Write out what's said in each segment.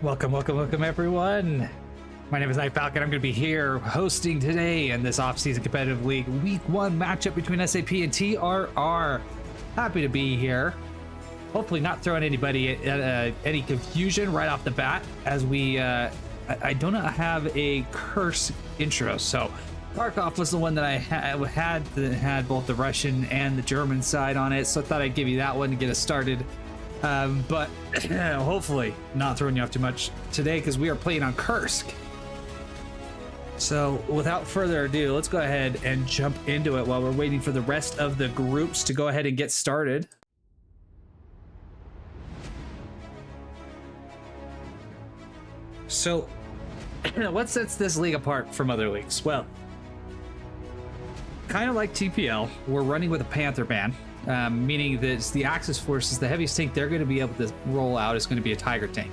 Welcome everyone. My name is Night Falcon. I'm going to be here hosting today in this off-season competitive league week 1 matchup between SAP and TRR. Happy to be here. Hopefully not throwing anybody any confusion right off the bat, as we I do not have a Kursk intro. So Kharkov was the one that I had that had both the Russian and the German side on it, so I thought I'd give you that one to get us started. But hopefully not throwing you off too much today, because we are playing on Kursk. So without further ado, let's go ahead and jump into it while we're waiting for the rest of the groups to go ahead and get started. So what sets this league apart from other leagues? Well, kind of like TPL, we're running with a Panther ban. Meaning that the Axis forces, the heaviest tank they're going to be able to roll out is going to be a Tiger tank.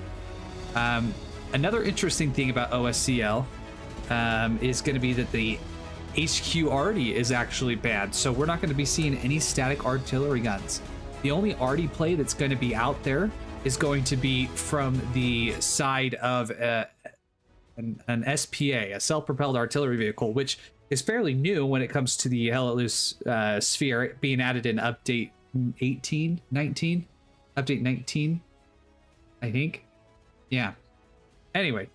Another interesting thing about OSCL is going to be that the HQ arty is actually banned, so we're not going to be seeing any static artillery guns. The only arty play that's going to be out there is going to be from the side of an SPA, a self-propelled artillery vehicle, which is fairly new when it comes to the Hell Let Loose sphere, being added in update 19, I think. Yeah. Anyway,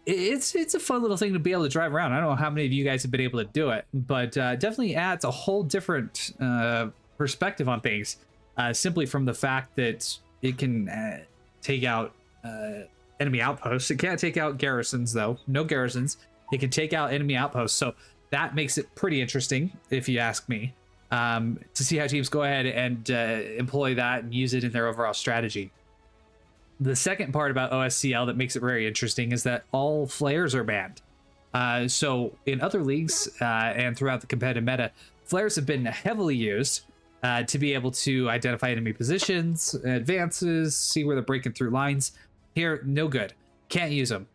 it's a fun little thing to be able to drive around. I don't know how many of you guys have been able to do it, but definitely adds a whole different perspective on things, simply from the fact that it can take out enemy outposts. It can't take out garrisons, though. No garrisons. It can take out enemy outposts, so that makes it pretty interesting, if you ask me, to see how teams go ahead and employ that and use it in their overall strategy. The second part about OSCL that makes it very interesting is that all flares are banned. So in other leagues and throughout the competitive meta, flares have been heavily used to be able to identify enemy positions, advances, see where they're breaking through lines. Here, no good. Can't use them.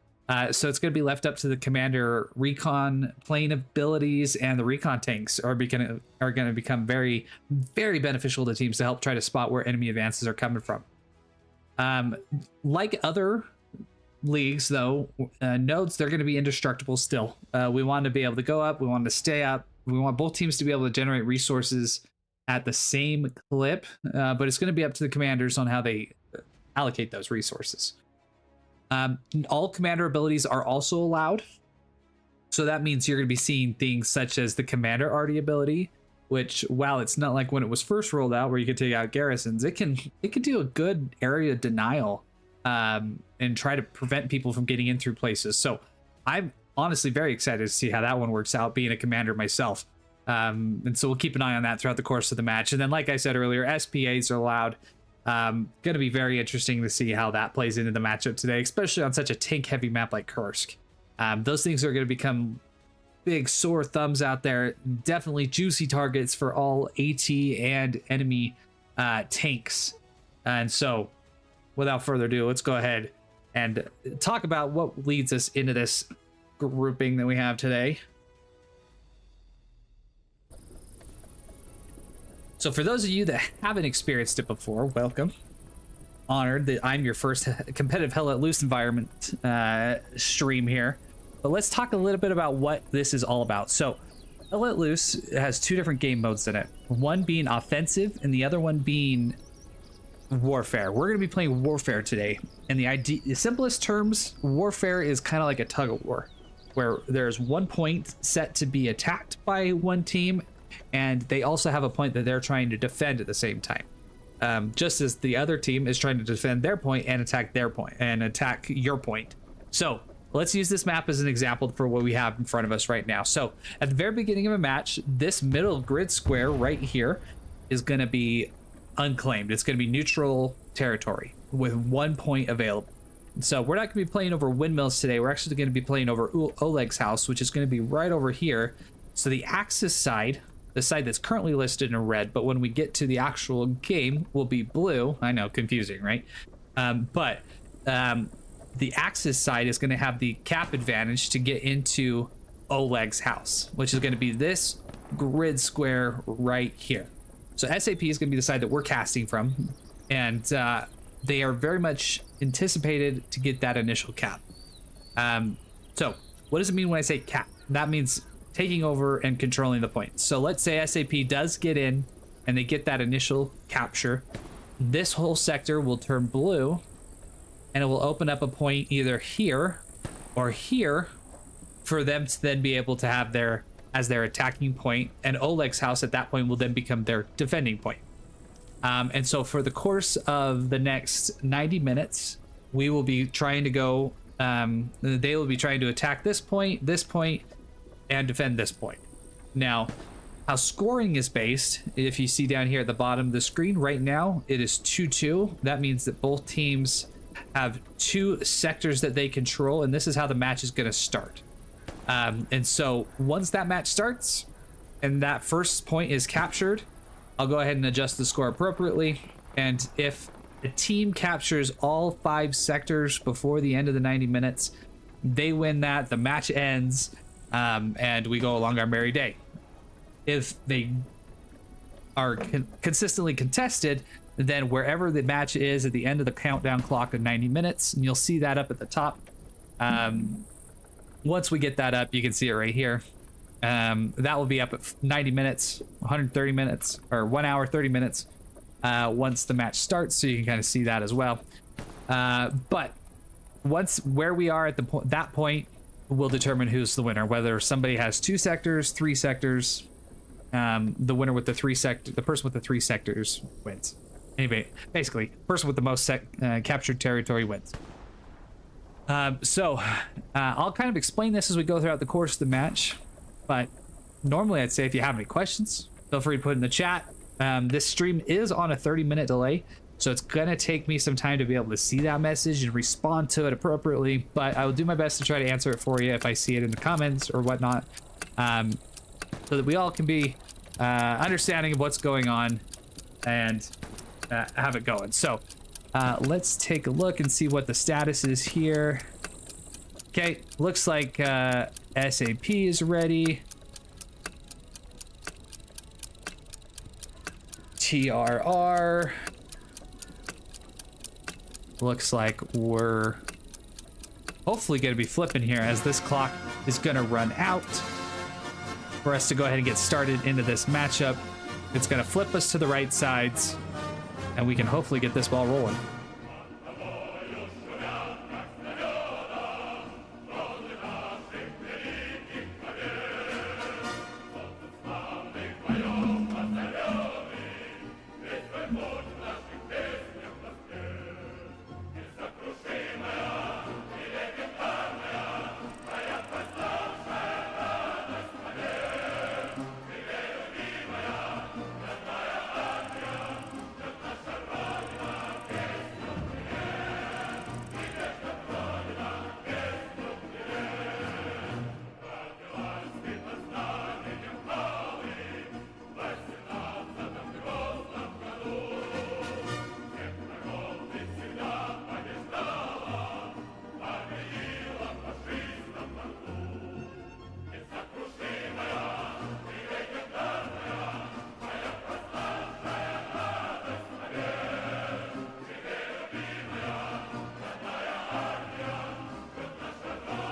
So it's going to be left up to the commander recon plane abilities, and the recon tanks are going to become very, very beneficial to teams to help try to spot where enemy advances are coming from. Like other leagues, though, nodes, they're going to be indestructible still. We want to be able to go up. We want to stay up. We want both teams to be able to generate resources at the same clip, but it's going to be up to the commanders on how they allocate those resources. All commander abilities are also allowed, so that means you're going to be seeing things such as the commander arty ability, which, while it's not like when it was first rolled out where you could take out garrisons, it can do a good area denial and try to prevent people from getting in through places. So I'm honestly very excited to see how that one works out, being a commander myself. And so we'll keep an eye on that throughout the course of the match. And then, like I said earlier, SPAs are allowed. Going to be very interesting to see how that plays into the matchup today, especially on such a tank heavy map like Kursk. Those things are going to become big sore thumbs out there. Definitely juicy targets for all AT and enemy tanks. And so without further ado, let's go ahead and talk about what leads us into this grouping that we have today. So for those of you that haven't experienced it before, welcome. Honored that I'm your first competitive Hell Let Loose environment stream here. But let's talk a little bit about what this is all about. So Hell Let Loose has 2 different game modes in it. One being offensive and the other one being warfare. We're going to be playing warfare today. In the simplest terms, warfare is kind of like a tug of war, where there's one point set to be attacked by one team, and they also have a point that they're trying to defend at the same time, just as the other team is trying to defend their point and attack their point and attack your point. So let's use this map as an example for what we have in front of us right now. So at the very beginning of a match, this middle grid square right here is going to be unclaimed. It's going to be neutral territory with 1 point available. So we're not going to be playing over windmills today. We're actually going to be playing over Oleg's house, which is going to be right over here. So the Axis side, the side that's currently listed in red, but when we get to the actual game will be blue. I know, confusing, right? But the Axis side is going to have the cap advantage to get into Oleg's house, which is going to be this grid square right here. So SAP is going to be the side that we're casting from, and they are very much anticipated to get that initial cap. So what does it mean when I say cap? That means taking over and controlling the point. So let's say SAP does get in and they get that initial capture. This whole sector will turn blue, and it will open up a point either here or here for them to then be able to have their attacking point, and Oleg's house at that point will then become their defending point. And so for the course of the next 90 minutes, we will be trying to go, they will be trying to attack this point, and defend this point. Now, how scoring is based, if you see down here at the bottom of the screen right now, it is 2-2. That means that both teams have 2 sectors that they control, and this is how the match is going to start. And so once that match starts and that first point is captured, I'll go ahead and adjust the score appropriately. And if the team captures all 5 sectors before the end of the 90 minutes, they win that, the match ends, and we go along our merry day. If they are consistently contested, then wherever the match is at the end of the countdown clock of 90 minutes, and you'll see that up at the top. Once we get that up, you can see it right here. That will be up at 90 minutes, 130 minutes, or 1 hour, 30 minutes once the match starts, so you can kind of see that as well. But once where we are at that point will determine who's the winner, whether somebody has 2 sectors, 3 sectors. The winner with the person with the 3 sectors wins. Anyway, basically, person with the most captured territory wins. So I'll kind of explain this as we go throughout the course of the match, but normally I'd say if you have any questions, feel free to put in the chat. This stream is on a 30-minute delay, so it's gonna take me some time to be able to see that message and respond to it appropriately, but I will do my best to try to answer it for you if I see it in the comments or whatnot, so that we all can be understanding of what's going on and have it going. So let's take a look and see what the status is here. Okay, looks like SAP is ready. TRR. Looks like we're hopefully going to be flipping here as this clock is going to run out for us to go ahead and get started into this matchup. It's going to flip us to the right sides, and we can hopefully get this ball rolling.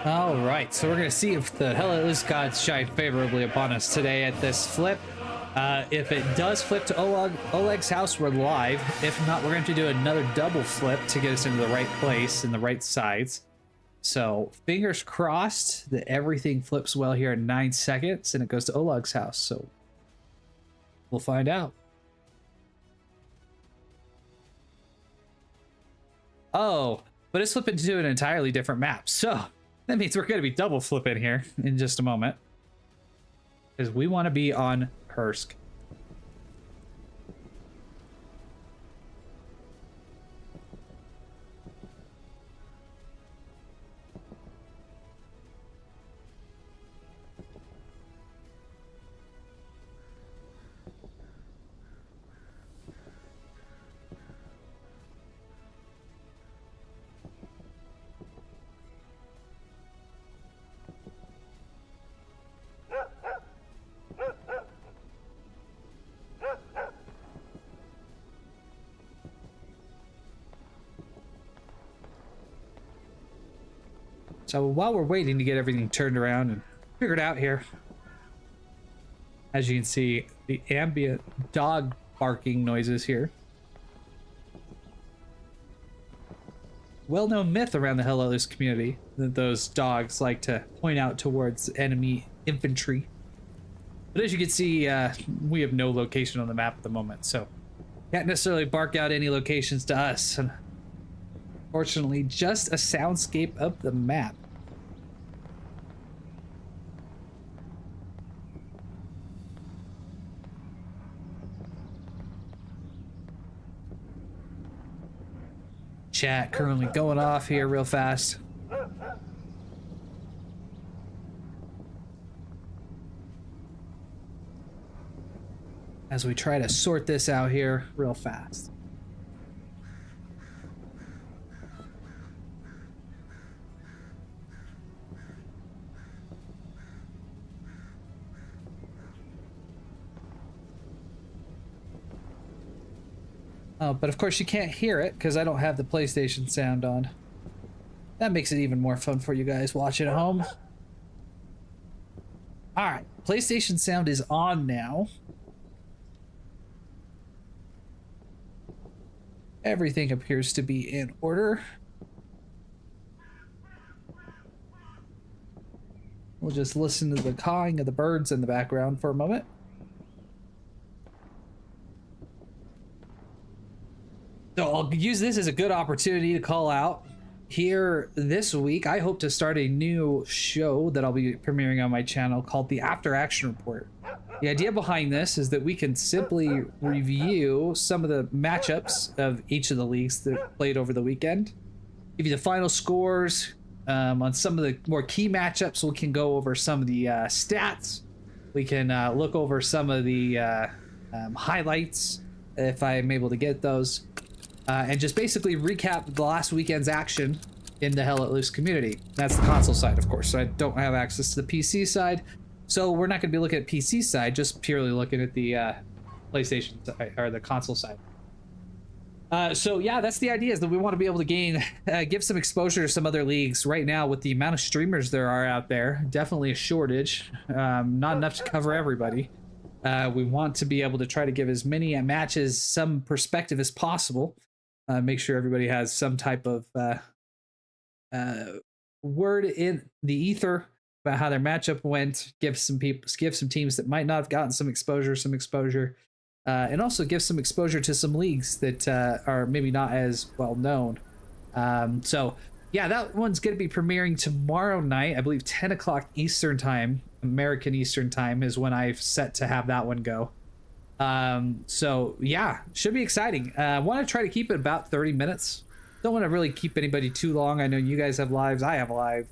All right, so we're going to see if the Hellas gods shine favorably upon us today at this flip. If it does flip to Oleg's house, we're live. If not, we're going to do another double flip to get us into the right place and the right sides. So fingers crossed that everything flips well here in 9 seconds and it goes to Oleg's house. So we'll find out. Oh, but it's flipping to an entirely different map. So that means we're going to be double flipping here in just a moment, because we want to be on Kursk. So while we're waiting to get everything turned around and figured out here, as you can see, the ambient dog barking noises here. Well-known myth around the Hell Let Loose community that those dogs like to point out towards enemy infantry. But as you can see, we have no location on the map at the moment, so can't necessarily bark out any locations to us. Unfortunately, just a soundscape of the map. Chat currently going off here real fast. As we try to sort this out here real fast. Oh, but of course you can't hear it because I don't have the PlayStation sound on. That makes it even more fun for you guys watching at home. Alright, PlayStation sound is on now. Everything appears to be in order. We'll just listen to the cawing of the birds in the background for a moment. So I'll use this as a good opportunity to call out here this week. I hope to start a new show that I'll be premiering on my channel called the After Action Report. The idea behind this is that we can simply review some of the matchups of each of the leagues that played over the weekend, give you the final scores on some of the more key matchups. We can go over some of the stats. We can look over some of the highlights if I'm able to get those. And just basically recap the last weekend's action in the Hell Let Loose community. That's the console side, of course, so I don't have access to the PC side. So we're not going to be looking at PC side, just purely looking at the PlayStation side, or the console side. So yeah, that's the idea, is that we want to be able to give some exposure to some other leagues. Right now, with the amount of streamers there are out there, definitely a shortage, not enough to cover everybody. We want to be able to try to give as many matches some perspective as possible. Make sure everybody has some type of word in the ether about how their matchup went. Give some teams that might not have gotten some exposure, and also give some exposure to some leagues that are maybe not as well known. So yeah, that one's going to be premiering tomorrow night. I believe 10 o'clock Eastern time, American Eastern time, is when I've set to have that one go. So yeah, should be exciting. I want to try to keep it about 30 minutes. Don't want to really keep anybody too long. I know you guys have lives, I have a live.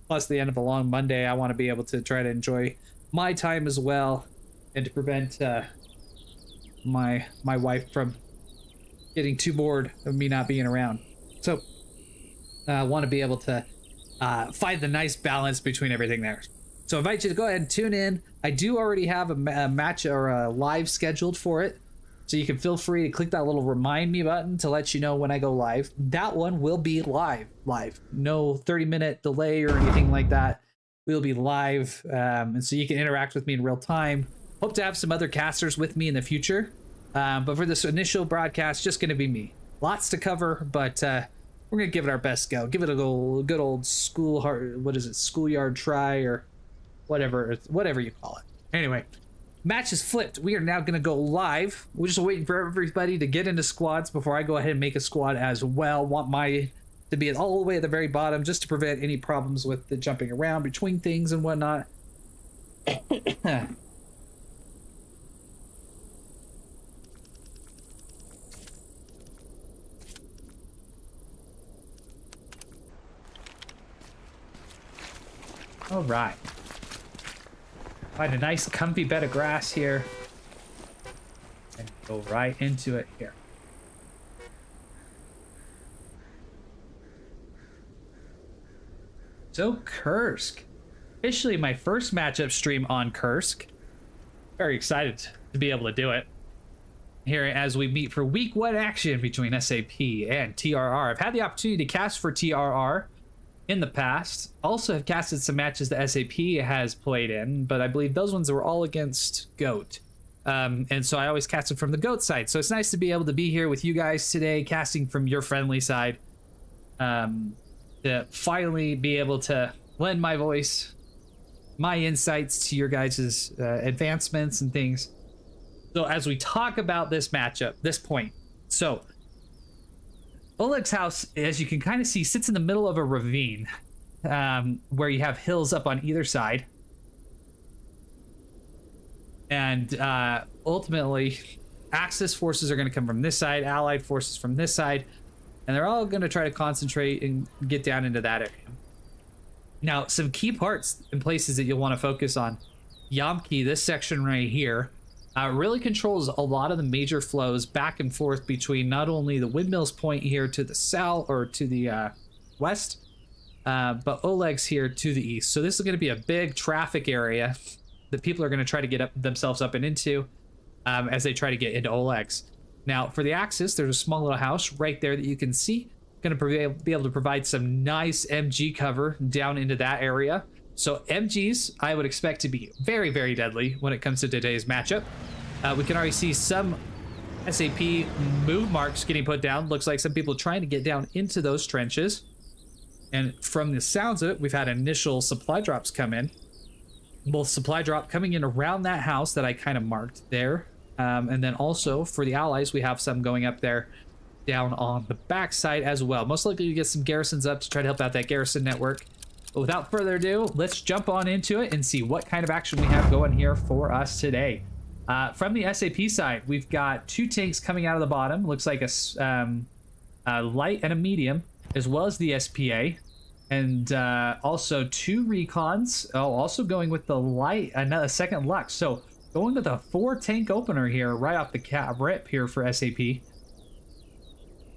Plus the end of a long Monday, I want to be able to try to enjoy my time as well, and to prevent my wife from getting too bored of me not being around. So I want to be able to find the nice balance between everything there. So I invite you to go ahead and tune in. I do already have a match or a live scheduled for it, so you can feel free to click that little remind me button to let you know when I go live. That one will be live. No 30-minute delay or anything like that. We'll be live, and so you can interact with me in real time. Hope to have some other casters with me in the future, but for this initial broadcast, just going to be me. Lots to cover, but we're going to give it our best go. Give it a good old schoolyard try, or whatever you call it. Anyway, match is flipped. We are now going to go live. We're just waiting for everybody to get into squads before I go ahead and make a squad as well. Want my to be all the way at the very bottom, just to prevent any problems with the jumping around between things and whatnot. All right. Find a nice comfy bed of grass here and go right into it here. So Kursk, officially my first matchup stream on Kursk. Very excited to be able to do it here as we meet for week 1 action between SAP and TRR. I've had the opportunity to cast for TRR in the past. Also have casted some matches that SAP has played in, but I believe those ones were all against GOAT. And so I always casted from the GOAT side. So it's nice to be able to be here with you guys today, casting from your friendly side. To finally be able to lend my voice, my insights to your guys' advancements and things. So as we talk about this matchup, this point, so Oleg's house, as you can kind of see, sits in the middle of a ravine, where you have hills up on either side. And ultimately, Axis forces are going to come from this side, Allied forces from this side, and they're all going to try to concentrate and get down into that area. Now, some key parts and places that you'll want to focus on. Yamki, this section right here, really controls a lot of the major flows back and forth between not only the windmills point here to the south or to the west, but Oleg's here to the east. So this is going to be a big traffic area that people are going to try to get themselves up and into as they try to get into Oleg's. Now, for the Axis, there's a small little house right there that you can see. Going to be able to provide some nice MG cover down into that area. So MGs, I would expect to be very, very deadly when it comes to today's matchup. We can already see some SAP move marks getting put down. Looks like some people trying to get down into those trenches. And from the sounds of it, we've had initial supply drops come in. Both supply drop coming in around that house that I kind of marked there. And then also for the Allies, we have some going up there down on the backside as well. Most likely you get some garrisons up to try to help out that garrison network. But without further ado, let's jump on into it and see what kind of action we have going here for us today. From the SAP side, we've got 2 tanks coming out of the bottom. Looks like a light and a medium, as well as the SPA. And also 2 recons. Oh, also going with the light, a second Lux. So going with a 4 tank opener here, right off the rip here for SAP.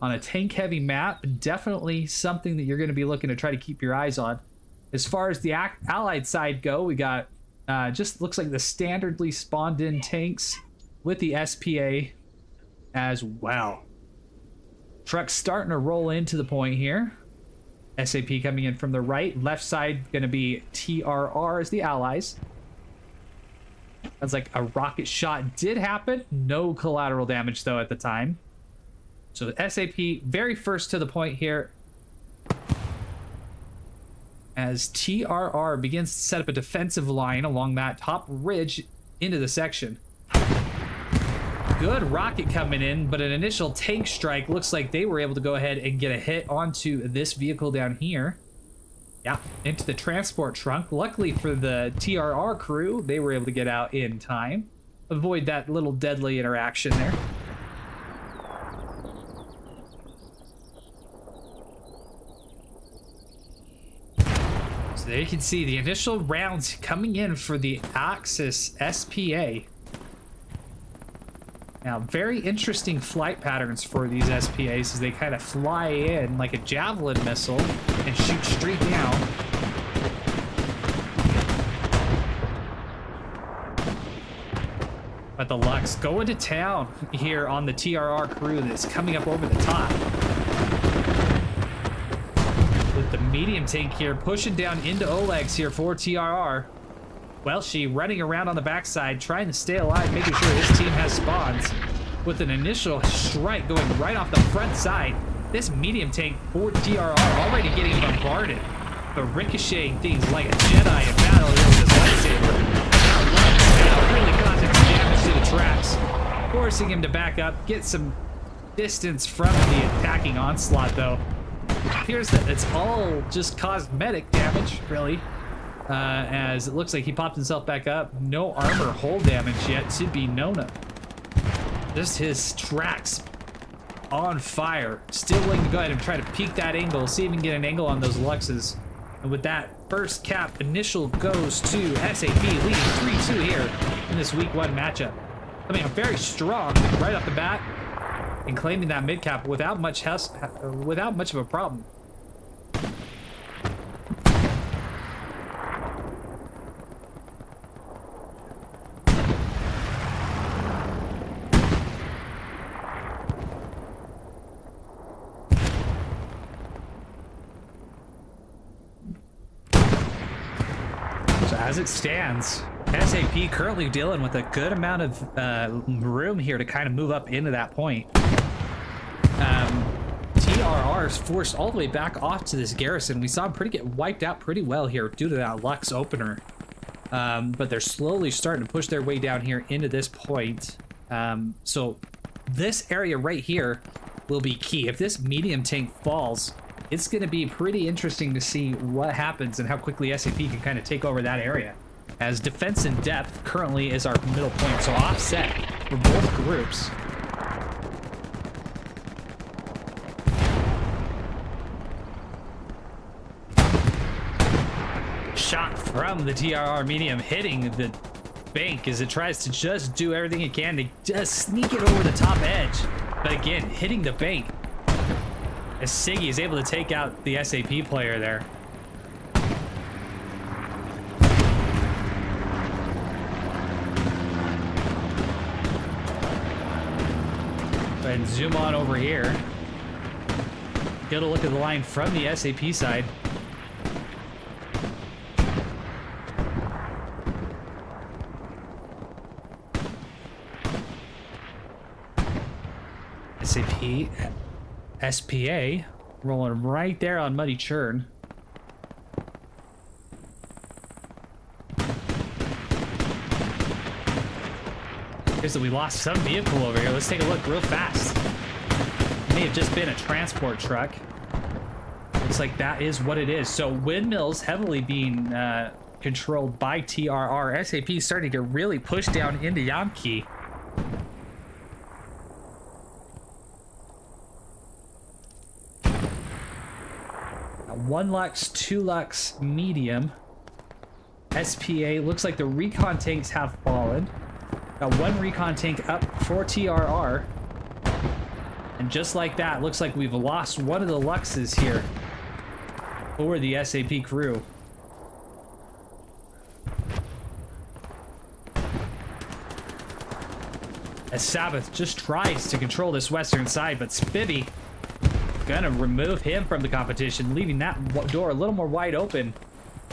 On a tank heavy map, definitely something that you're going to be looking to try to keep your eyes on. As far as the Allied side go, we got just looks like the standardly spawned in tanks with the SPA as well. Trucks starting to roll into the point here. SAP coming in from the right. Left side going to be TRR as the Allies. That's like a rocket shot did happen. No collateral damage though at the time. So the SAP very first to the point here as TRR begins to set up a defensive line along that top ridge into the section. Good rocket coming in, but an initial tank strike looks like they were able to go ahead and get a hit onto this vehicle down here. Yeah, into the transport trunk. Luckily for the TRR crew, they were able to get out in time. Avoid that little deadly interaction there. So there you can see the initial rounds coming in for the Axis SPA. Now, very interesting flight patterns for these SPAs as they kind of fly in like a javelin missile and shoot straight down. But the Lux going to town here on the TRR crew that's coming up over the top. With the medium tank here pushing down into Oleg's here for TRR. Well, she running around on the backside, trying to stay alive, making sure his team has spawns. With an initial strike going right off the front side, this medium tank for TRR already getting bombarded, but ricocheting things like a Jedi in battle here with his lightsaber. Now really causing some damage to the tracks, forcing him to back up, get some distance from the attacking onslaught though. It appears that it's all just cosmetic damage, really. As it looks like he popped himself back up. No armor hull damage yet to be known of. Just his tracks on fire. Still willing to go ahead and try to peek that angle, see if he can get an angle on those Luxes. And with that, first cap initial goes to SAP, leading 3-2 here in this week 1 matchup. I mean, very strong right off the bat and claiming that mid cap without much of a problem. So as it stands, SAP currently dealing with a good amount of room here to kind of move up into that point. TRR is forced all the way back off to this garrison. We saw him get wiped out pretty well here due to that Lux opener. But they're slowly starting to push their way down here into this point. So this area right here will be key. If this medium tank falls, it's going to be pretty interesting to see what happens and how quickly SAP can kind of take over that area. As defense in depth currently is our middle point, so offset for both groups. Shot from the TRR medium hitting the bank as it tries to just do everything it can to just sneak it over the top edge. But again, hitting the bank as Siggy is able to take out the SAP player there. Go ahead and zoom on over here. Get a look at the line from the SAP side. SAP, SPA, rolling right there on Muddy Churn. Here's that we lost some vehicle over here. Let's take a look real fast. May have just been a transport truck. Looks like that is what it is. So windmills heavily being controlled by TRR. SAP starting to really push down into Yamki. One Lux, 2 Lux, medium. SPA, looks like the recon tanks have fallen. Got 1 recon tank up for TRR. And just like that, looks like we've lost one of the Luxes here for the SAP crew. As Sabbath just tries to control this western side, but Spivvy gonna remove him from the competition, leaving that door a little more wide open.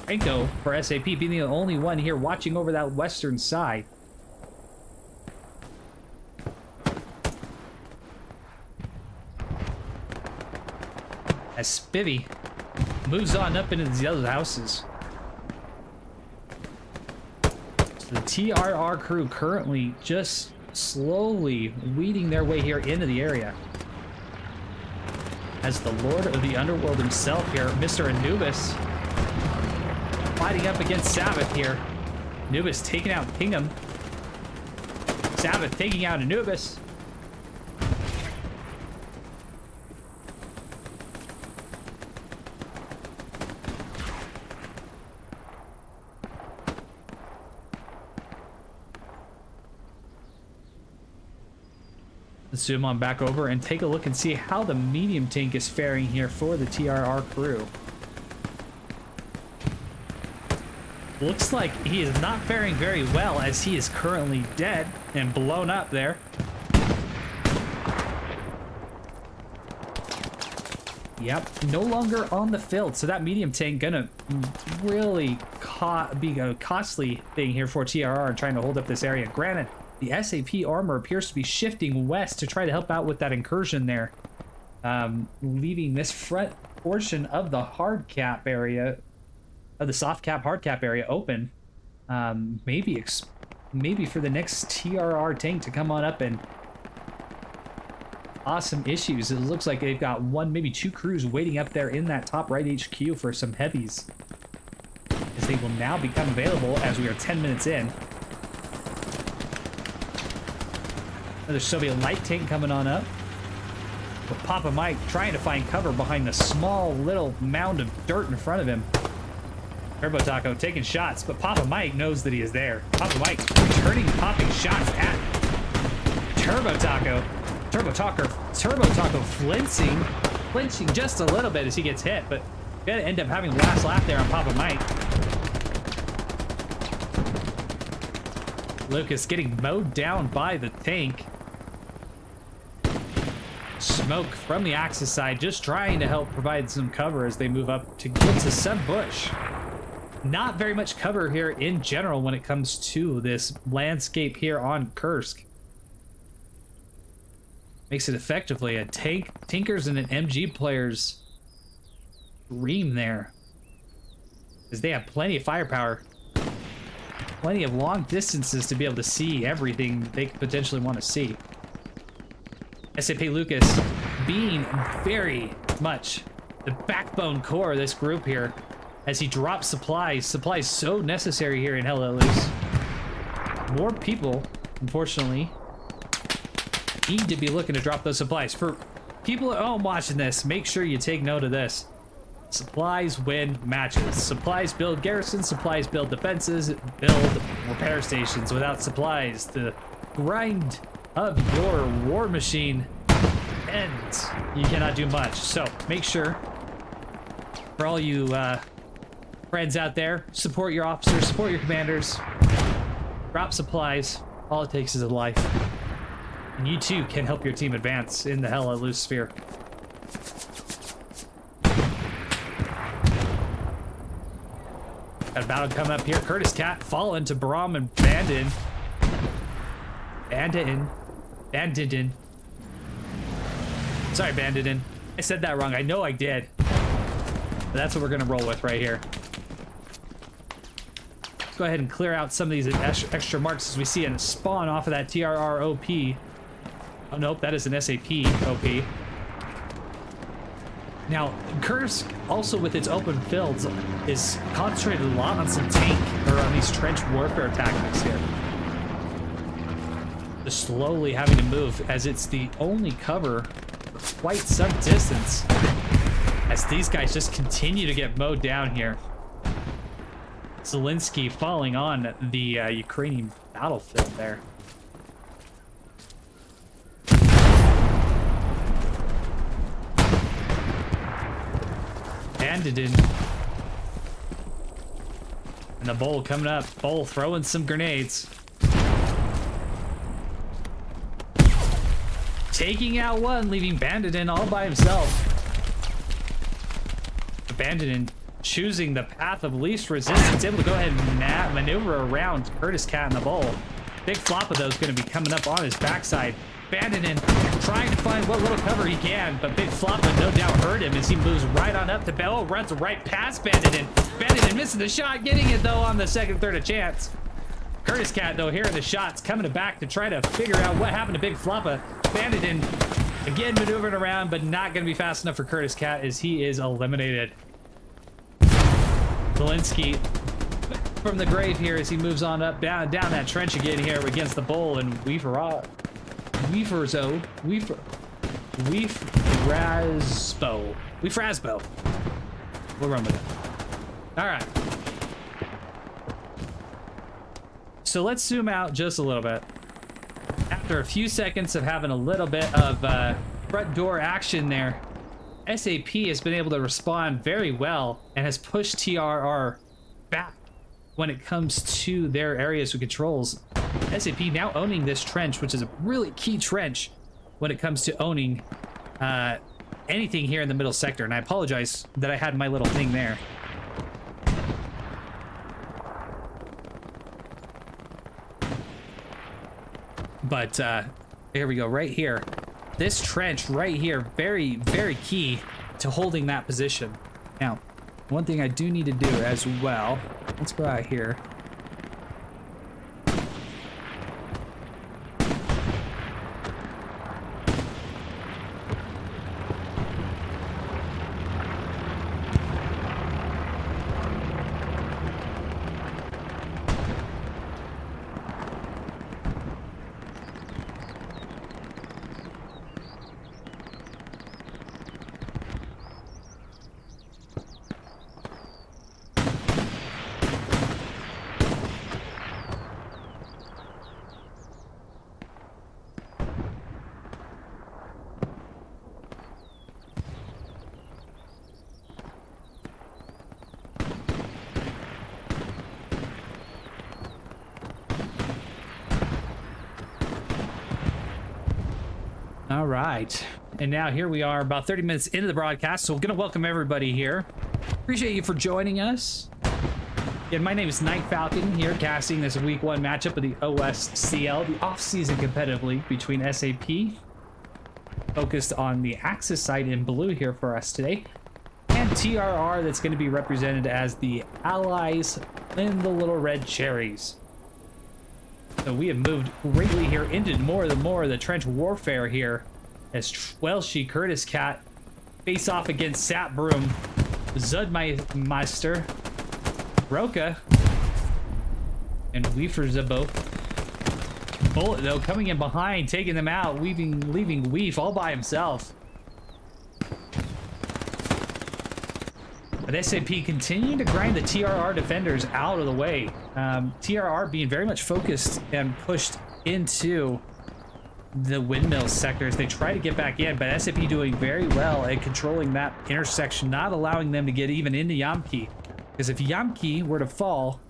Franco for SAP being the only one here watching over that western side. As Spivvy moves on up into the other houses. So the TRR crew currently just slowly weeding their way here into the area. As the Lord of the Underworld himself here, Mr. Anubis, fighting up against Sabbath here. Anubis taking out Kingham. Sabbath taking out Anubis. Let's zoom on back over and take a look and see how the medium tank is faring here for the TRR crew. Looks like he is not faring very well as he is currently dead and blown up there. Yep, no longer on the field, so that medium tank gonna really be a costly thing here for TRR and trying to hold up this area. Granted, the SAP armor appears to be shifting west to try to help out with that incursion there, leaving this front portion of the hard cap area, of the soft cap, hard cap area open. Maybe for the next TRR tank to come on up and cause some issues. It looks like they've got 1, maybe 2 crews waiting up there in that top right HQ for some heavies, as they will now become available as we are 10 minutes in. Another Soviet light tank coming on up. With Papa Mike trying to find cover behind the small little mound of dirt in front of him. Turbo Taco taking shots, but Papa Mike knows that he is there. Papa Mike returning popping shots at Turbo Taco. Turbo Taco flinching just a little bit as he gets hit, but gonna end up having the last laugh there on Papa Mike. Lucas getting mowed down by the tank. Smoke from the Axis side, just trying to help provide some cover as they move up to get to some bush. not very much cover here in general when it comes to this landscape here on Kursk. Makes it effectively a Tinkers and an MG player's dream there. Because they have plenty of firepower. Plenty of long distances to be able to see everything they could potentially want to see. SAP Lucas being very much the backbone core of this group here as he drops supplies. Supplies so necessary here in Hell Let Loose. More people, unfortunately, need to be looking to drop those supplies. For people at home watching this, make sure you take note of this. Supplies win matches. Supplies build garrisons, supplies build defenses, build repair stations. Without supplies, the grind of your war machine ends. You cannot do much. So make sure, for all you friends out there, support your officers, support your commanders, drop supplies. All it takes is a life. And you too can help your team advance in the Hell Let Loose sphere. Got a battle coming up here. Curtis Cat falling to Brahm and Bandit. Bandit. Sorry, Bandit. I said that wrong. I know I did. But that's what we're gonna roll with right here. Let's go ahead and clear out some of these extra marks as we see a spawn off of that TRR OP. Oh, nope, that is an SAP OP. Now, Kursk, also with its open fields, is concentrated a lot on some tank, or on these trench warfare tactics here. Just slowly having to move, as it's the only cover for quite some distance, as these guys just continue to get mowed down here. Zelensky falling on the Ukrainian battlefield there. Bandit. And the Bull coming up. Bull throwing some grenades. Taking out one, leaving Bandit all by himself. Bandit choosing the path of least resistance, able to go ahead and maneuver around Curtis Cat and the Bull. Big flop of those going to be coming up on his backside. Bandit trying to find what little cover he can, but Big Flop would no doubt hurt him as he moves right on up to Bell, runs right past Bandit. Bandit missing the shot, getting it though on the second, third of chance. Curtis Cat though hearing the shots, coming back to try to figure out what happened to Big Floppa. Bandit again maneuvering around, but not going to be fast enough for Curtis Cat as he is eliminated. Zelensky from the grave here as he moves on up down that trench again here against the Bull and Weaverasbo. We'll run with it. All right. So let's zoom out just a little bit. After a few seconds of having a little bit of front door action there, SAP has been able to respond very well and has pushed TRR back when it comes to their areas of controls. SAP now owning this trench, which is a really key trench when it comes to owning anything here in the middle sector. And I apologize that I had my little thing there. But here we go, right here. This trench right here, very, very key to holding that position. Now, one thing I do need to do as well, let's go out here. All right, and now here we are about 30 minutes into the broadcast, so we're gonna welcome everybody here. Appreciate you for joining us. Yeah, my name is Night Falcon here, casting this week 1 matchup of the OSCL, the off-season competitive league between SAP, focused on the Axis side in blue here for us today, and TRR, that's going to be represented as the allies in the little red cherries. So we have moved greatly here into more of the trench warfare here, as Welshie Curtis Cat face off against Sap Broom, Zudmeister, Roka, and Weefer Zabo. Bullet, though, coming in behind, taking them out, leaving Weef all by himself. But SAP continuing to grind the TRR defenders out of the way. TRR being very much focused and pushed into the windmill sectors. They try to get back in, but SAP doing very well at controlling that intersection, not allowing them to get even into Yamki. Because if Yamki were to fall,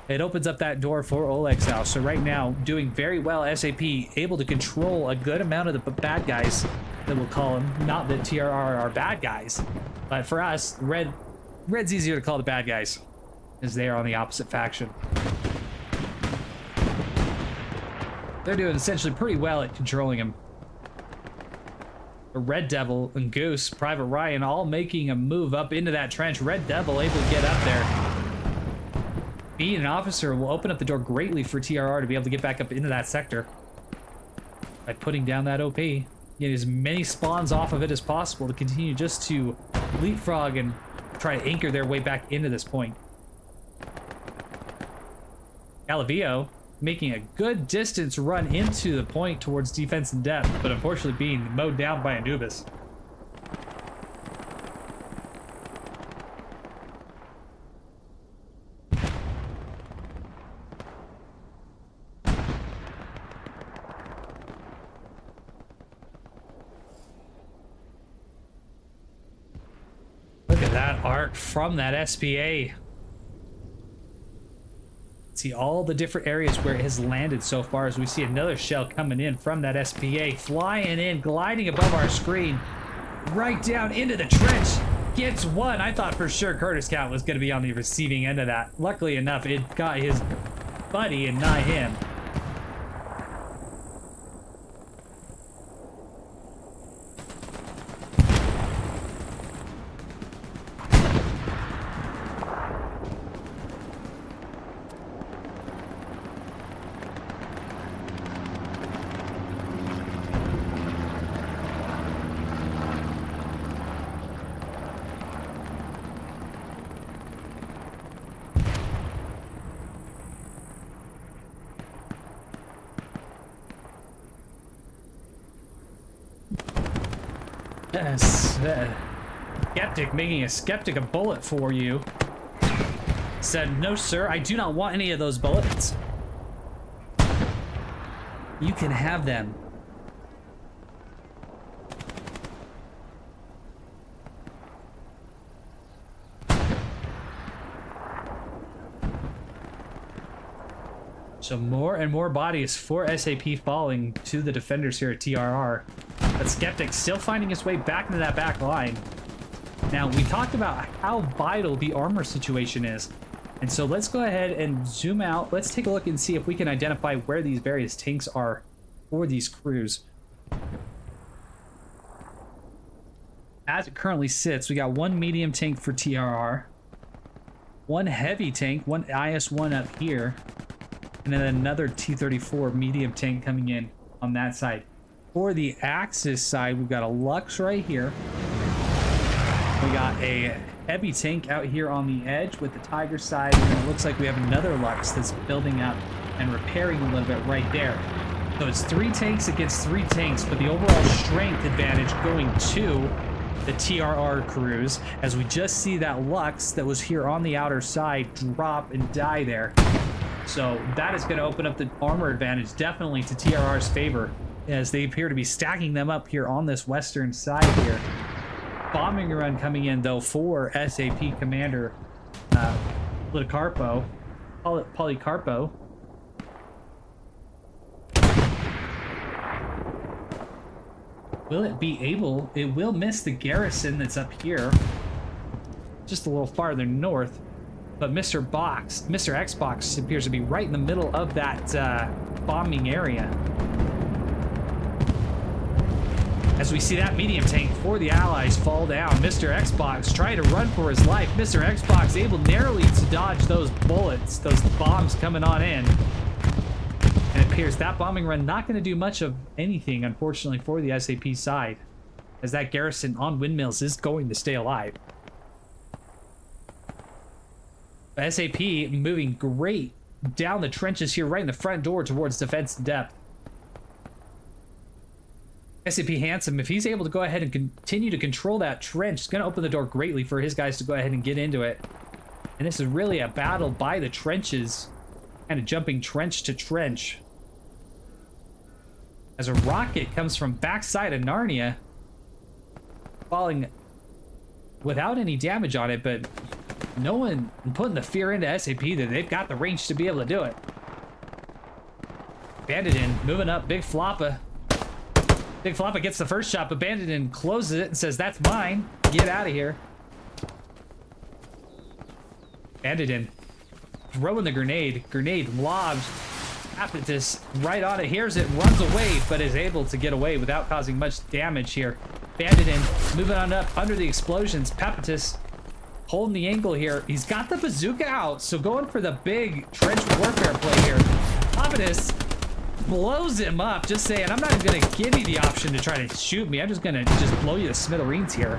it opens up that door for Oleg's house. So right now, doing very well, SAP able to control a good amount of the bad guys, that we'll call them. Not that TRR are bad guys, but for us, Red's easier to call the bad guys, as they are on the opposite faction. They're doing essentially pretty well at controlling him. Red Devil and Goose, Private Ryan, all making a move up into that trench. Red Devil able to get up there. Being an officer will open up the door greatly for TRR to be able to get back up into that sector by putting down that OP. Get as many spawns off of it as possible to continue just to leapfrog and try to anchor their way back into this point. Galavio making a good distance run into the point towards defense and depth, but unfortunately being mowed down by Anubis. Look at that arc from that SPA. See all the different areas where it has landed so far, as we see another shell coming in from that SPA, flying in, gliding above our screen, right down into the trench. Gets one. I thought for sure Curtis Cat was going to be on the receiving end of that. Luckily enough, it got his buddy and not him. Yes, Skeptic making a Skeptic a bullet for you. Said, no sir, I do not want any of those bullets. You can have them. So more and more bodies for SAP falling to the defenders here at TRR. But Skeptic still finding his way back into that back line. Now, we talked about how vital the armor situation is. And so let's go ahead and zoom out. Let's take a look and see if we can identify where these various tanks are for these crews. As it currently sits, we got one medium tank for TRR, one heavy tank, one IS-1 up here, and then another T-34 medium tank coming in on that side. For the Axis side, we've got a Lux right here. We got a heavy tank out here on the edge with the Tiger side, and it looks like we have another Lux that's building up and repairing a little bit right there. So it's 3 tanks against 3 tanks, but the overall strength advantage going to the TRR crews, as we just see that Lux that was here on the outer side drop and die there. So that is going to open up the armor advantage definitely to TRR's favor, as they appear to be stacking them up here on this western side here. Bombing run coming in, though, for SAP Commander Polycarpo. Will it be able... It will miss the garrison that's up here, just a little farther north. But Mr. Xbox appears to be right in the middle of that bombing area. As we see that medium tank for the Allies fall down, Mr. Xbox trying to run for his life. Mr. Xbox able narrowly to dodge those bullets, those bombs coming on in. And it appears that bombing run not going to do much of anything, unfortunately, for the SAP side, as that garrison on windmills is going to stay alive. SAP moving great down the trenches here, right in the front door towards defense depth. SAP Handsome, if he's able to go ahead and continue to control that trench, it's going to open the door greatly for his guys to go ahead and get into it. And this is really a battle by the trenches, kind of jumping trench to trench. As a rocket comes from backside of Narnia, falling without any damage on it, but no one putting the fear into SAP that they've got the range to be able to do it. Bandit moving up, Big Floppa. Big Floppa gets the first shot, but Bandit closes it and says, "That's mine. Get out of here." Bandit throwing the grenade. Grenade lobs. Apatis right on it. Hears it, runs away, but is able to get away without causing much damage here. Bandit moving on up under the explosions. Papatis holding the angle here. He's got the bazooka out, so going for the big trench warfare play here. Papatis blows him up, just saying, "I'm not even gonna give you the option to try to shoot me. I'm just gonna blow you to smithereens here."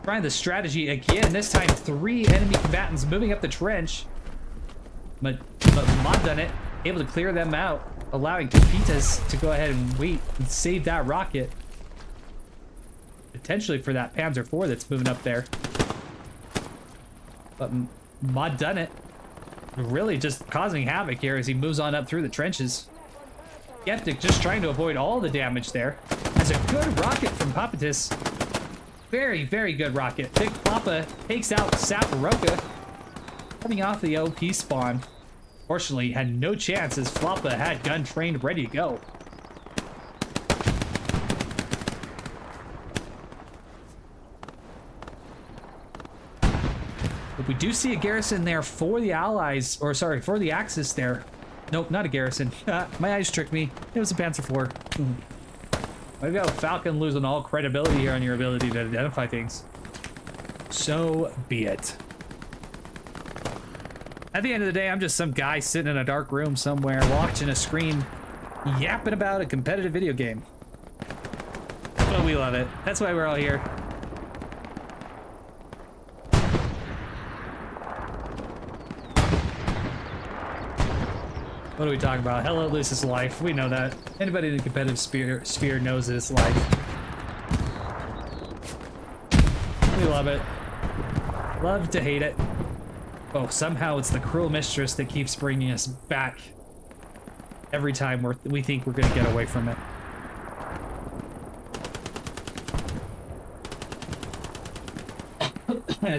Trying the strategy again, this time 3 enemy combatants moving up the trench. But Mod done it, able to clear them out, allowing Kapitas to go ahead and wait and save that rocket. Potentially for that Panzer IV that's moving up there. But Mod done it. Really just causing havoc here as he moves on up through the trenches. Skeptic just trying to avoid all the damage there. Has a good rocket from Papatis. Very, very good rocket. Big Floppa takes out Saparoka. Coming off the OP spawn. Fortunately, had no chance as Floppa had gun trained ready to go. But we do see a garrison there for the Allies, or sorry, for the Axis there. Nope, not a garrison. My eyes tricked me. It was a Panzer IV. Way to go, Falcon, losing all credibility here on your ability to identify things. So be it. At the end of the day, I'm just some guy sitting in a dark room somewhere, watching a screen, yapping about a competitive video game. But we love it. That's why we're all here. What are we talking about? Hell Let Loose is life. We know that. Anybody in the competitive sphere knows it's life. We love it. Love to hate it. Oh, somehow it's the cruel mistress that keeps bringing us back every time we think we're going to get away from it.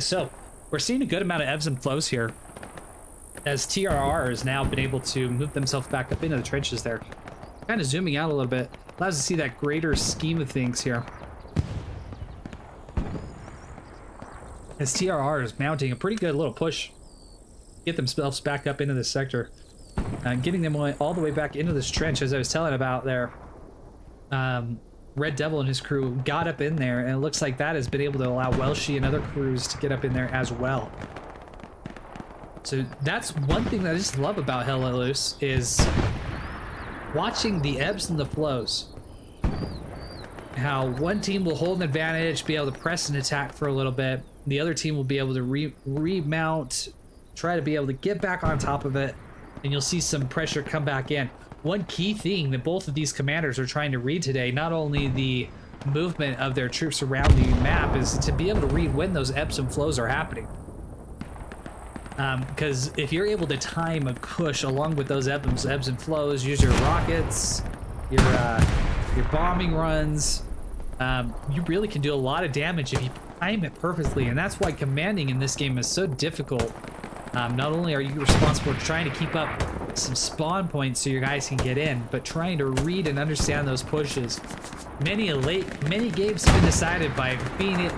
So, we're seeing a good amount of ebbs and flows here, as TRR has now been able to move themselves back up into the trenches there. Kind of zooming out a little bit, allows us to see that greater scheme of things here. As TRR is mounting a pretty good little push, get themselves back up into this sector, getting them all the way back into this trench, as I was telling about there. Red Devil and his crew got up in there, and it looks like that has been able to allow Welshie and other crews to get up in there as well. So that's one thing that I just love about Hell Let Loose, is watching the ebbs and the flows. How one team will hold an advantage, be able to press and attack for a little bit. The other team will be able to remount, try to be able to get back on top of it, and you'll see some pressure come back in. One key thing that both of these commanders are trying to read today, not only the movement of their troops around the map, is to be able to read when those ebbs and flows are happening. Because if you're able to time a push along with those ebbs and flows, use your rockets, your bombing runs, you really can do a lot of damage if you time it perfectly, and that's why commanding in this game is so difficult. Not only are you responsible for trying to keep up some spawn points so your guys can get in, but trying to read and understand those pushes. Many games have been decided by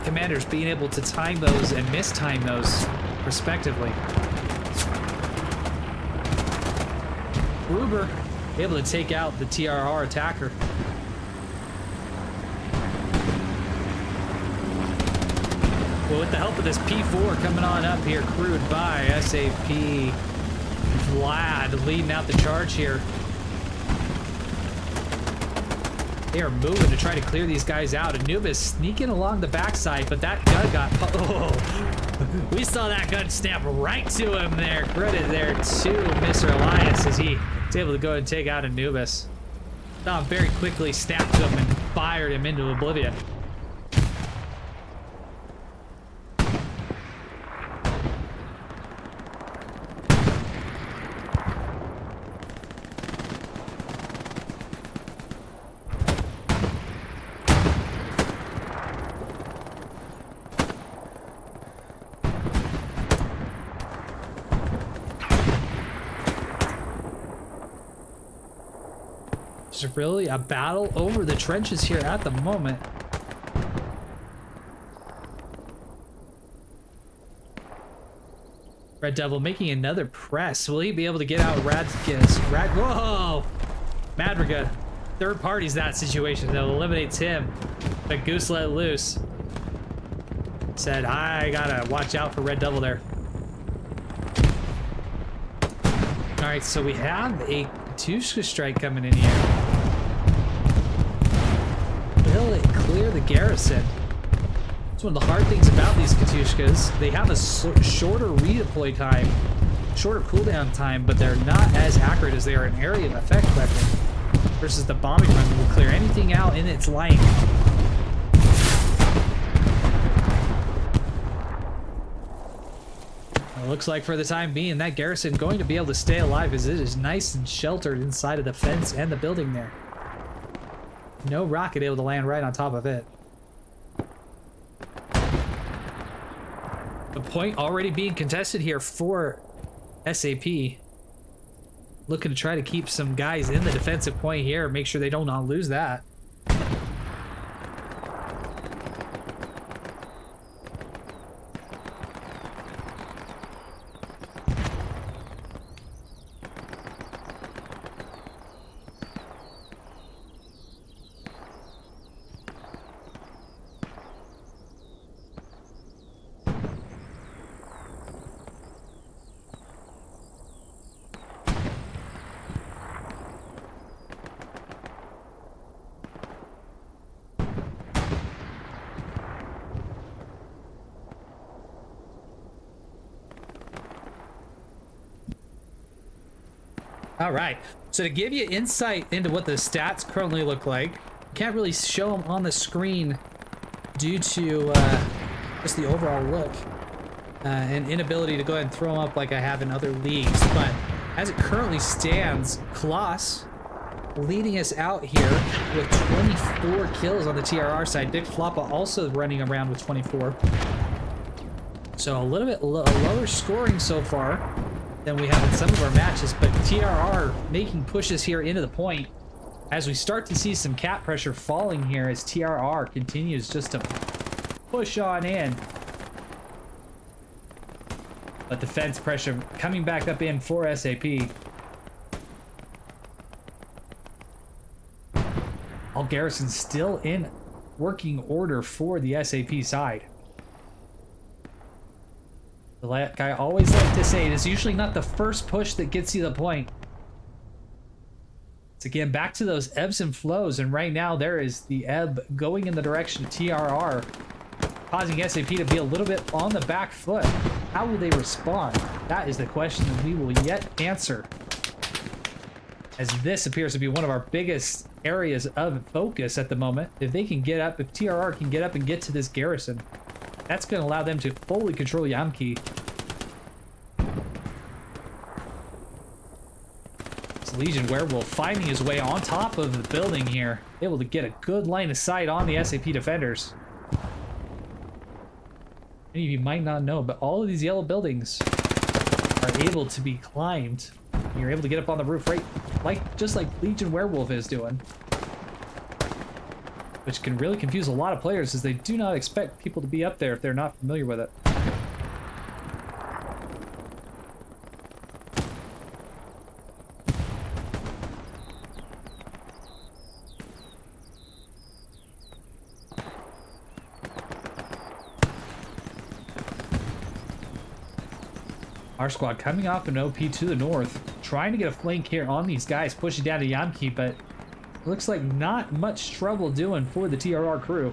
commanders being able to time those and mistime those respectively. Gruber able to take out the TRR attacker. Well, with the help of this P4 coming on up here, crewed by SAP, Vlad leading out the charge here. They are moving to try to clear these guys out. Anubis sneaking along the backside, but that gun got... Oh, we saw that gun snap right to him there. Credit there to Mr. Elias as he was able to go and take out Anubis. Dom very quickly snapped him and fired him into oblivion. There's really a battle over the trenches here at the moment. Red Devil making another press. Will he be able to get out Whoa! Madriga. Third party's that situation. That eliminates him. But Goose let loose. Said, I gotta watch out for Red Devil there. Alright, so we have a Katyushka strike coming in here. Will it clear the garrison? It's one of the hard things about these Katyushkas. They have a shorter redeploy time, shorter cooldown time, but they're not as accurate as they are in area of effect weapon. Versus the bombing run that will clear anything out in its light. It looks like for the time being, that garrison going to be able to stay alive as it is nice and sheltered inside of the fence and the building there. No rocket able to land right on top of it. The point already being contested here for SAP. Looking to try to keep some guys in the defensive point here, make sure they don't not lose that. All right, so to give you insight into what the stats currently look like, can't really show them on the screen due to just the overall look and inability to go ahead and throw them up like I have in other leagues. But as it currently stands, Kloss leading us out here with 24 kills on the TRR side. Dick Floppa also running around with 24. So a little bit lower scoring so far than we have in some of our matches, but TRR making pushes here into the point as we start to see some cap pressure falling here as TRR continues just to push on in. But defense pressure coming back up in for SAP. All garrisons still in working order for the SAP side. Like I always like to say, it is usually not the first push that gets you the point. It's again back to those ebbs and flows, and right now there is the ebb going in the direction of TRR, causing SAP to be a little bit on the back foot. How will they respond? That is the question that we will yet answer, as this appears to be one of our biggest areas of focus at the moment. If they can get up, if TRR can get up and get to this garrison, that's going to allow them to fully control Yamki. This Legion Werewolf finding his way on top of the building here, able to get a good line of sight on the SAP defenders. Many of you might not know, but all of these yellow buildings are able to be climbed. You're able to get up on the roof right, just like Legion Werewolf is doing. Which can really confuse a lot of players as they do not expect people to be up there if they're not familiar with it. Our squad coming off an OP to the north, trying to get a flank here on these guys, pushing down to Yamki, but looks like not much trouble doing for the TRR crew.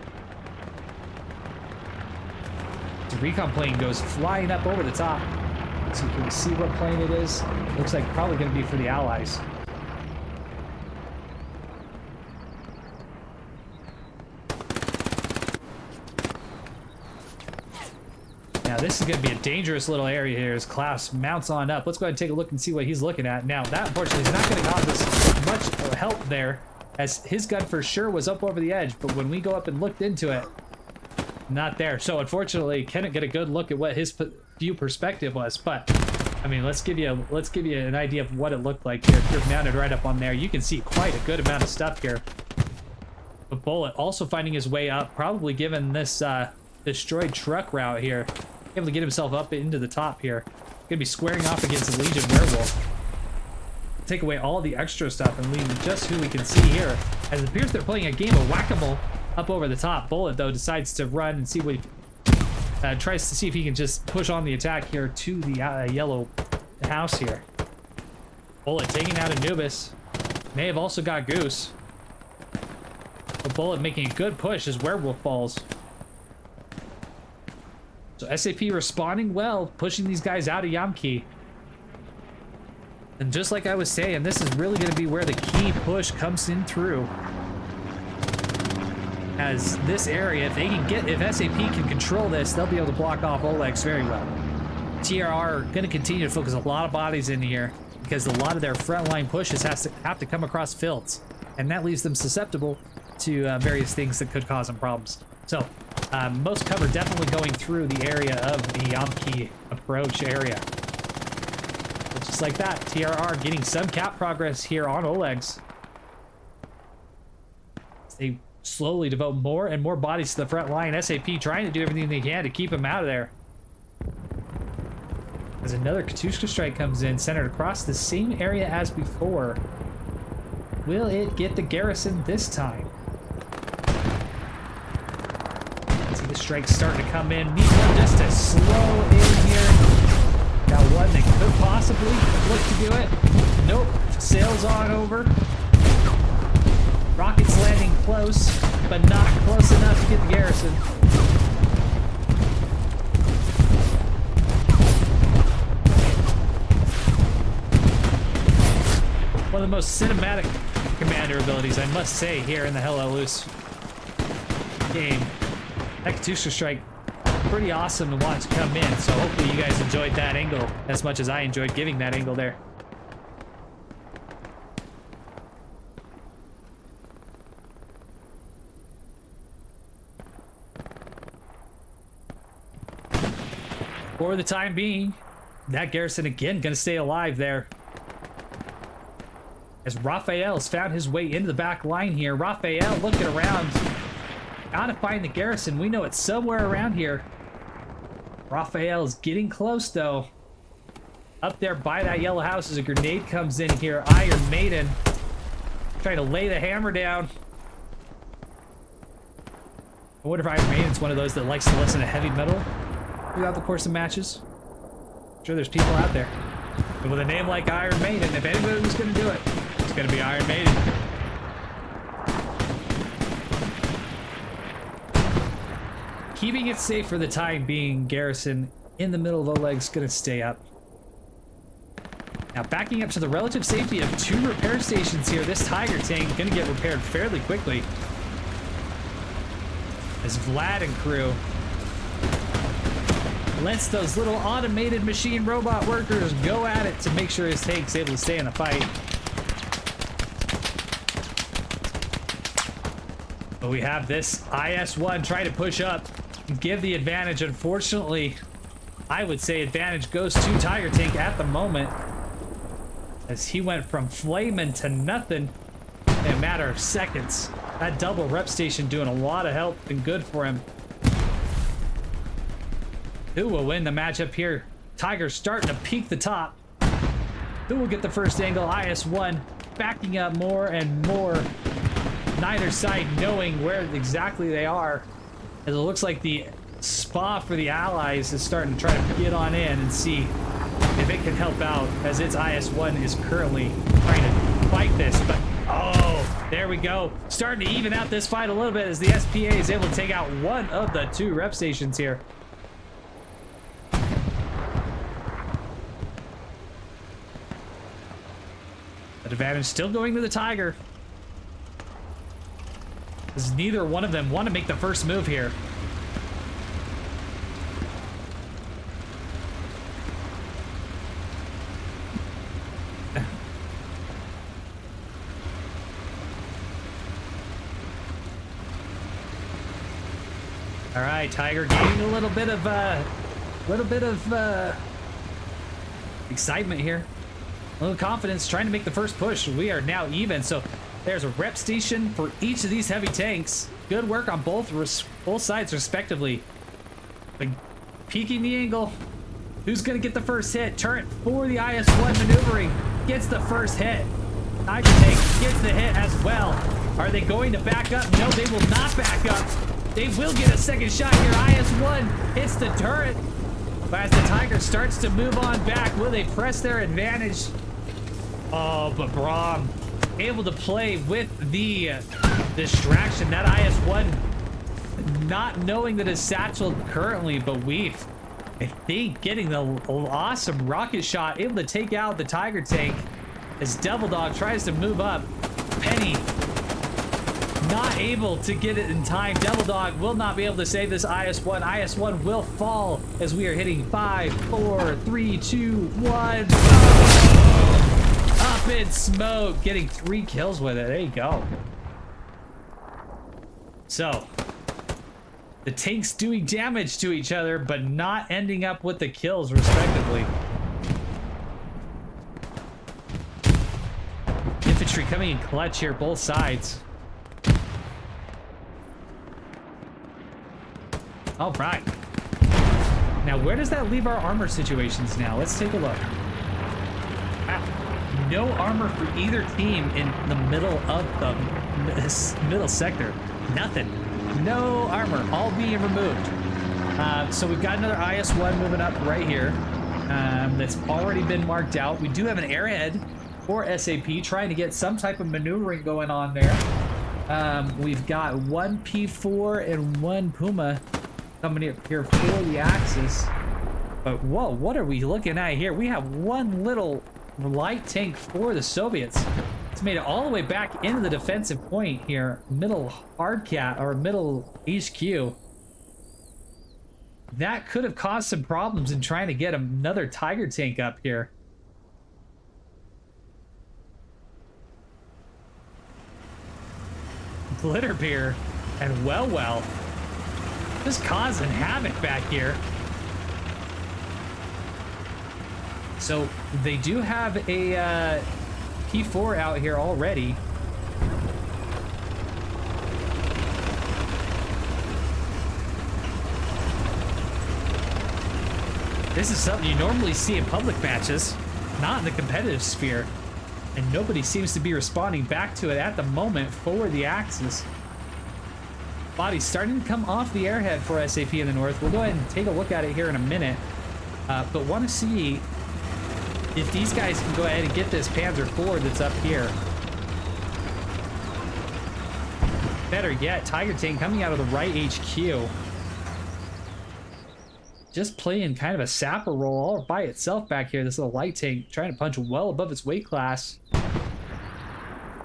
The recon plane goes flying up over the top. So can we see what plane it is? Looks like probably going to be for the Allies. Now this is going to be a dangerous little area here as Klaus mounts on up. Let's go ahead and take a look and see what he's looking at. Now that unfortunately is not going to cause us much help there, as his gun for sure was up over the edge, but when we go up and looked into it, not there. So unfortunately couldn't get a good look at what his view perspective was, but I mean, let's give you an idea of what it looked like here. If you're mounted right up on there, you can see quite a good amount of stuff here. But Bullet also finding his way up, probably given this destroyed truck route here, able to get himself up into the top here. Gonna be squaring off against the Legion Werewolf. Take away all the extra stuff and leave just who we can see here. As it appears they're playing a game of whack-a-mole up over the top. Bullet though decides to run and see what he tries to see if he can just push on the attack here to the yellow house here. Bullet taking out Anubis. May have also got Goose. But Bullet making a good push as Werewolf falls. So SAP responding well, pushing these guys out of Yamki. And just like I was saying, this is really going to be where the key push comes in through. As this area, if SAP can control this, they'll be able to block off Oleg's very well. TRR are going to continue to focus a lot of bodies in here because a lot of their frontline pushes have to come across fields, and that leaves them susceptible to various things that could cause them problems. So most cover definitely going through the area of the Yamki approach area. But just like that, TRR getting some cap progress here on Oleg's. They slowly devote more and more bodies to the front line. SAP trying to do everything they can to keep him out of there. As another Katushka strike comes in, centered across the same area as before. Will it get the garrison this time? See the strikes starting to come in. Need one just to slow in here. Got one that could possibly look to do it. Nope. Sails on over. Rockets landing close, but not close enough to get the garrison. One of the most cinematic commander abilities, I must say, here in the Hell Let Loose game. That Katusha strike, pretty awesome to watch come in, so hopefully you guys enjoyed that angle as much as I enjoyed giving that angle there. For the time being, that garrison again gonna stay alive there. As Raphael's found his way into the back line here. Raphael looking around. Gotta find the garrison. We know it's somewhere around here. Raphael's getting close though. Up there by that yellow house as a grenade comes in here. Iron Maiden trying to lay the hammer down. I wonder if Iron Maiden's one of those that likes to listen to heavy metal throughout the course of matches. I'm sure there's people out there. And with a name like Iron Maiden, if anybody was going to do it, it's going to be Iron Maiden. Keeping it safe for the time being, garrison in the middle of Oleg's going to stay up. Now backing up to the relative safety of 2 repair stations here, this Tiger tank going to get repaired fairly quickly. As Vlad and crew lets those little automated machine robot workers go at it to make sure his tank's able to stay in the fight. But we have this IS-1 trying to push up and give the advantage. Unfortunately, I would say advantage goes to Tiger Tank at the moment, as he went from flaming to nothing in a matter of seconds. That double rep station doing a lot of help and good for him. Who will win the matchup here? Tiger's starting to peek the top. Who will get the first angle? IS-1 backing up more and more. Neither side knowing where exactly they are, as it looks like the spa for the Allies is starting to try to get on in and see if it can help out, as its IS-1 is currently trying to fight this, but oh, there we go. Starting to even out this fight a little bit as the SPA is able to take out one of the two rep stations here. The advantage still going to the Tiger, as neither one of them want to make the first move here. All right, Tiger gaining a little bit of excitement here. A little confidence, trying to make the first push. We are now even, so there's a rep station for each of these heavy tanks. Good work on both sides respectively. But peeking the angle. Who's gonna get the first hit? Turret for the IS-1 maneuvering. Gets the first hit. Tiger tank gets the hit as well. Are they going to back up? No, they will not back up. They will get a second shot here. IS-1 hits the turret. But as the Tiger starts to move on back, will they press their advantage? Oh, but Braum able to play with the distraction. That IS-1 not knowing that his satchel currently, but Weave, I think, getting the awesome rocket shot, able to take out the Tiger tank as Devil Dog tries to move up. Penny not able to get it in time. Devil Dog will not be able to save this IS-1. IS-1 will fall as we are hitting 5, 4, 3, 2, 1. Up in smoke, getting 3 kills with it. There you go. So, the tanks doing damage to each other, but not ending up with the kills, respectively. Infantry coming in clutch here, both sides. All right. Now, where does that leave our armor situations now? Let's take a look. No armor for either team in the middle of the middle sector. Nothing. No armor. All being removed. So we've got another IS-1 moving up right here. That's already been marked out. We do have an airhead for SAP trying to get some type of maneuvering going on there. We've got one P4 and one Puma coming up here for the Axis. But whoa, what are we looking at here? We have one little light tank for the Soviets. It's made it all the way back into the defensive point here. Middle hardcat, or middle HQ. That could have caused some problems in trying to get another Tiger tank up here. Glitterbeer and well. Just causing havoc back here. So they do have a P4 out here already. This is something you normally see in public matches, not in the competitive sphere. And nobody seems to be responding back to it at the moment for the Axis. Body's starting to come off the airhead for SAP in the north. We'll go ahead and take a look at it here in a minute. But want to see if these guys can go ahead and get this Panzer IV that's up here. Better yet, Tiger tank coming out of the right HQ. Just playing kind of a sapper role all by itself back here. This little light tank trying to punch well above its weight class.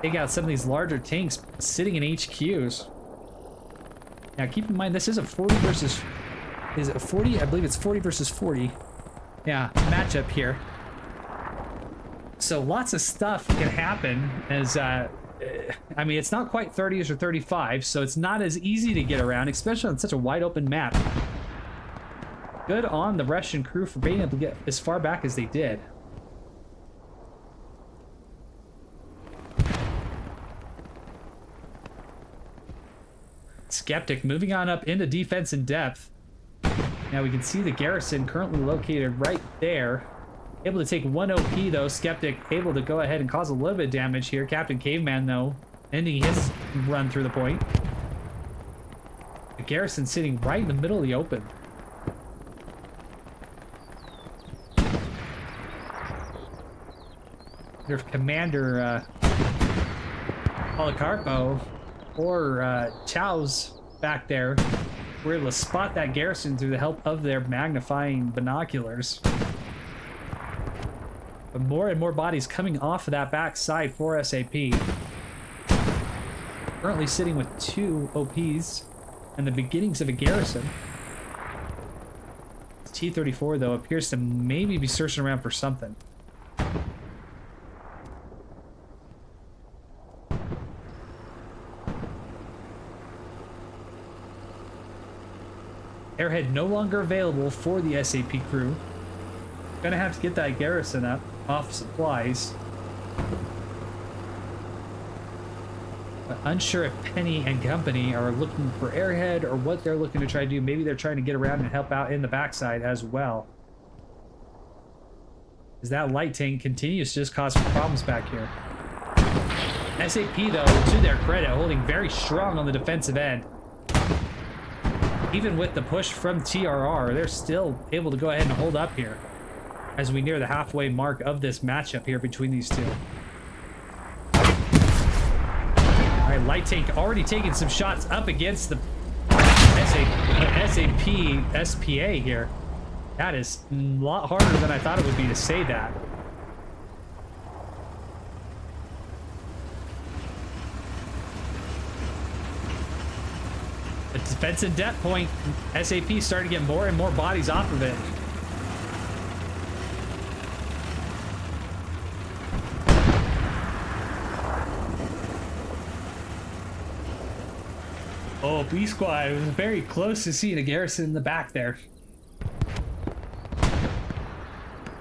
Take out some of these larger tanks sitting in HQs. Now keep in mind this is a 40 versus... Is it 40? I believe it's 40 versus 40. Yeah, matchup here. So lots of stuff can happen as... I mean, it's not quite 30s or 35, so it's not as easy to get around, especially on such a wide open map. Good on the Russian crew for being able to get as far back as they did. Skeptic moving on up into defense in depth. Now we can see the garrison currently located right there. Able to take one OP though. Skeptic able to go ahead and cause a little bit of damage here. Captain Caveman though, ending his run through the point. The garrison sitting right in the middle of the open. their commander, Policarpo, or Chow's back there, were able to spot that garrison through the help of their magnifying binoculars. But more and more bodies coming off of that backside for SAP. Currently sitting with 2 OPs and the beginnings of a garrison. T-34, though, appears to maybe be searching around for something. Airhead no longer available for the SAP crew. Gonna have to get that garrison up off supplies. But unsure if Penny and company are looking for Airhead or what they're looking to try to do. Maybe they're trying to get around and help out in the backside as well. As that light tank continues to just cause problems back here. SAP, though, to their credit, holding very strong on the defensive end. Even with the push from TRR, they're still able to go ahead and hold up here as we near the halfway mark of this matchup here between these two. All right, light tank already taking some shots up against the SAP SPA here. That is a lot harder than I thought it would be to say that. The defensive debt point, SAP starting to get more and more bodies off of it. Oh, B squad was very close to seeing a garrison in the back there.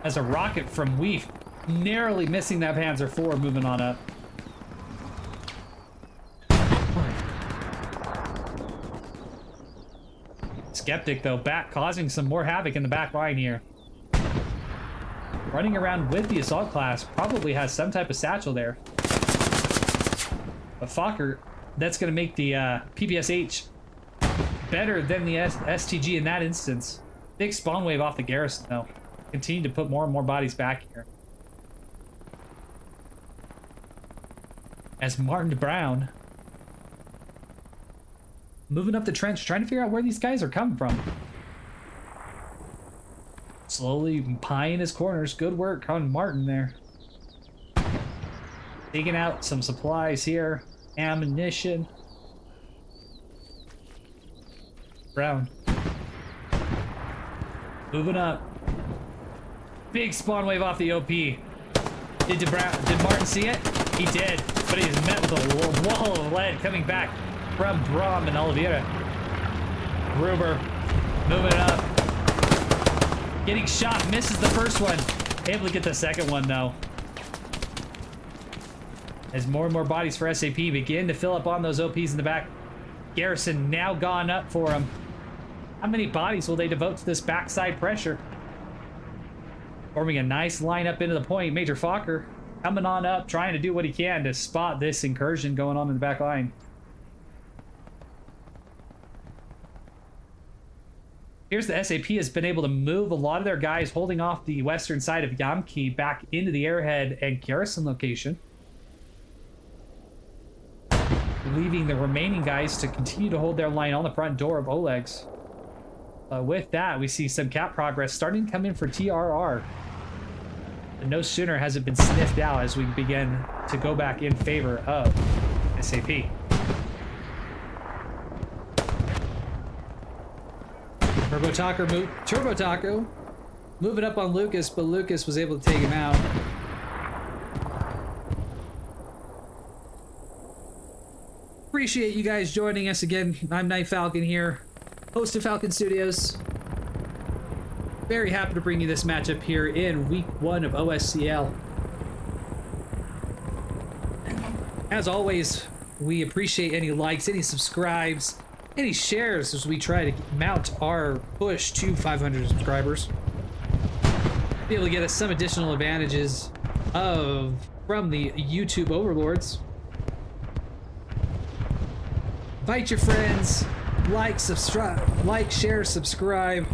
As a rocket from Weef, narrowly missing that Panzer IV, moving on up. Skeptic, though, back causing some more havoc in the back line here. Running around with the assault class, probably has some type of satchel there. But Fokker, that's going to make the PPSH better than the STG in that instance. Big spawn wave off the garrison, though. Continue to put more and more bodies back here. As Martin Brown moving up the trench, trying to figure out where these guys are coming from. Slowly pieing his corners. Good work on Martin there. Taking out some supplies here. Ammunition. Brown. Moving up. Big spawn wave off the OP. Did Martin see it? He did, but he's met with a wall of lead coming back from Brom and Oliveira. Gruber moving up. Getting shot, misses the first one. Able to get the second one, though. As more and more bodies for SAP begin to fill up on those OPs in the back. Garrison now gone up for them. How many bodies will they devote to this backside pressure? Forming a nice lineup into the point. Major Fokker coming on up, trying to do what he can to spot this incursion going on in the back line. Here's the SAP has been able to move a lot of their guys holding off the western side of Yamki back into the airhead and garrison location. Leaving the remaining guys to continue to hold their line on the front door of Oleg's. With that, we see some cap progress starting to come in for TRR. And no sooner has it been sniffed out as we begin to go back in favor of SAP. Turbo Taco moving up on Lucas, but Lucas was able to take him out. Appreciate you guys joining us again. I'm Night Falcon here, host of Falcon Studios. Very happy to bring you this matchup here in week 1 of OSCL. As always, we appreciate any likes, any subscribes, any shares as we try to mount our push to 500 subscribers. Be able to get us some additional advantages from the YouTube overlords. Invite your friends, like, share, subscribe.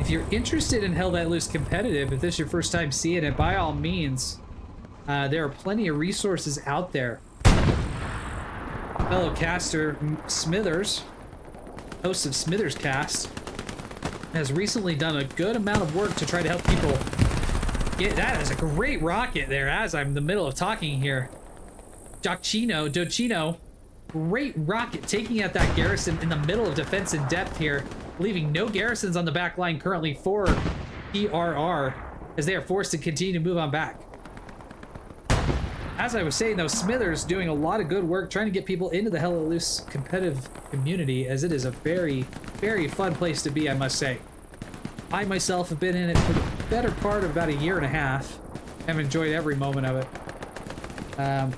If you're interested in Hell Let Loose competitive, if this is your first time seeing it, by all means, There are plenty of resources out there. Fellow caster Smithers, host of Smithers Cast, has recently done a good amount of work to try to help people get... That is a great rocket there as I'm in the middle of talking here. Docino, great rocket taking out that garrison in the middle of defense in depth here, leaving no garrisons on the back line currently for TRR as they are forced to continue to move on back. As I was saying though, Smithers doing a lot of good work trying to get people into the Hell Let Loose competitive community, as it is a very, very fun place to be, I must say. I myself have been in it for the better part of about a year and a half. I've enjoyed every moment of it.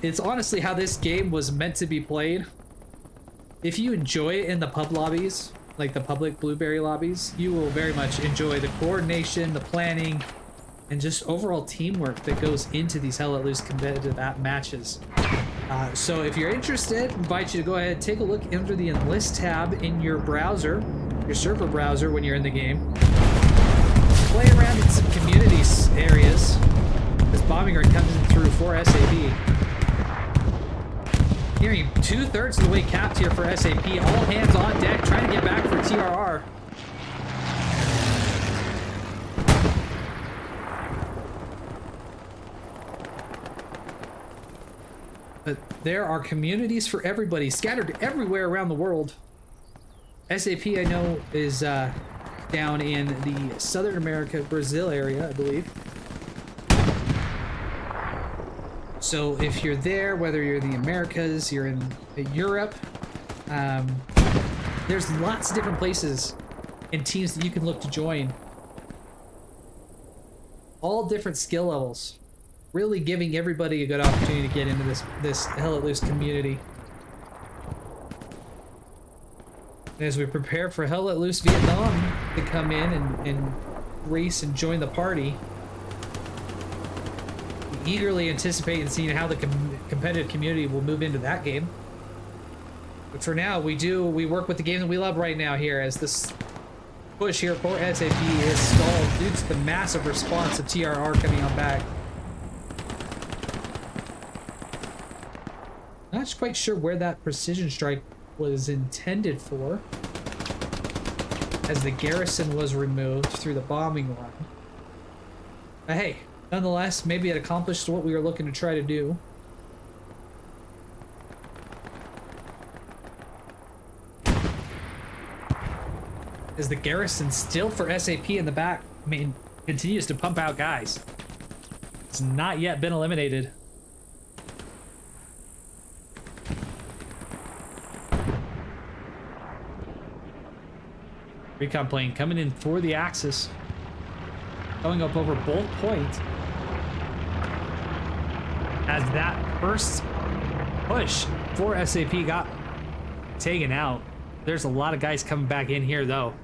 It's honestly how this game was meant to be played. If you enjoy it in the pub lobbies, like the public Blueberry lobbies, you will very much enjoy the coordination, the planning, and just overall teamwork that goes into these Hell Let Loose competitive app matches. So if you're interested, I invite you to go ahead and take a look under the Enlist tab in your browser, your server browser when you're in the game. Play around in some communities areas. This bombing run comes in through for SAP. Hearing 2/3 of the way capped here for SAP. All hands on deck, trying to get back for TRR. But there are communities for everybody, scattered everywhere around the world. SAP, I know, is down in the Southern America, Brazil area, I believe. So if you're there, whether you're in the Americas, you're in Europe, there's lots of different places and teams that you can look to join. All different skill levels. Really giving everybody a good opportunity to get into this Hell Let Loose community. And as we prepare for Hell Let Loose Vietnam to come in and race and join the party, we eagerly anticipate and seeing how the competitive community will move into that game. But for now, we work with the game that we love right now here, as this push here for SAP is stalled due to the massive response of TRR coming on back. Not quite sure where that precision strike was intended for, as the garrison was removed through the bombing run. But hey, nonetheless, maybe it accomplished what we were looking to try to do. As the garrison still for SAP in the back, I mean, continues to pump out guys. It's not yet been eliminated. Recon plane coming in for the Axis. Going up over both points. As that first push for SAP got taken out. There's a lot of guys coming back in here though.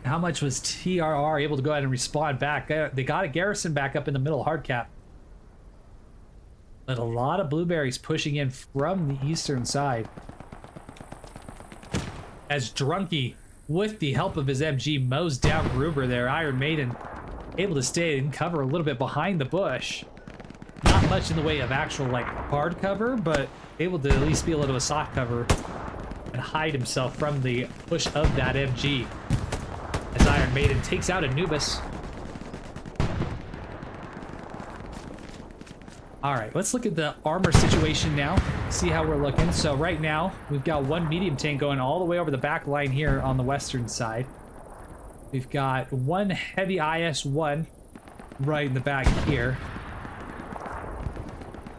How much was TRR able to go ahead and respond back? They got a garrison back up in the middle, hard cap. But a lot of blueberries pushing in from the eastern side. As Drunky, with the help of his MG, mows down Gruber there. Iron Maiden able to stay and cover a little bit behind the bush. Not much in the way of actual like hard cover, but able to at least be a little bit of soft cover and hide himself from the push of that MG. As Iron Maiden takes out Anubis. All right, let's look at the armor situation now. See how we're looking. So right now, we've got one medium tank going all the way over the back line here on the western side. We've got one heavy IS-1 right in the back here.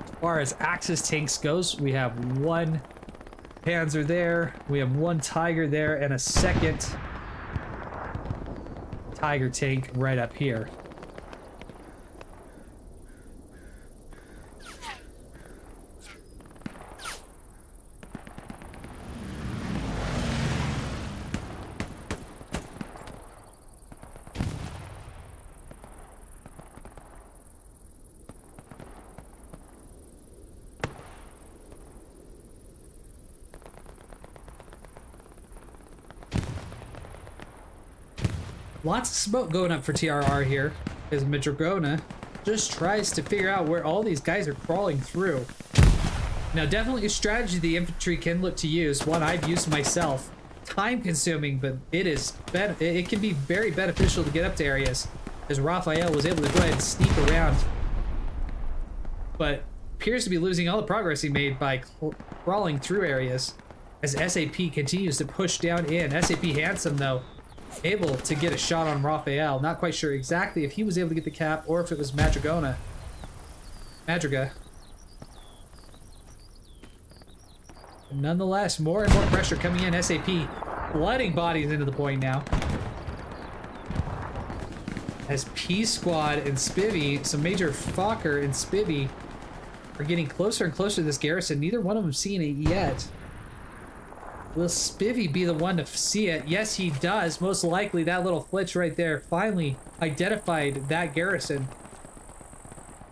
As far as Axis tanks goes, we have one Panzer there, we have one Tiger there, and a second Tiger tank right up here. Lots of smoke going up for TRR here. As Madragona just tries to figure out where all these guys are crawling through. Now, definitely a strategy the infantry can look to use, one I've used myself. Time consuming, but it can be very beneficial to get up to areas, as Raphael was able to go ahead and sneak around, but appears to be losing all the progress he made by crawling through areas as SAP continues to push down in. SAP Handsome, though, able to get a shot on Raphael. Not quite sure exactly if he was able to get the cap or if it was Madriga. Nonetheless, more and more pressure coming in. SAP flooding bodies into the point now. As P Squad and Spivvy, some Major Fokker and Spivvy, are getting closer and closer to this garrison. Neither one of them seeing it yet. Will Spivvy be the one to see it? Yes, he does. Most likely that little flitch right there finally identified that garrison.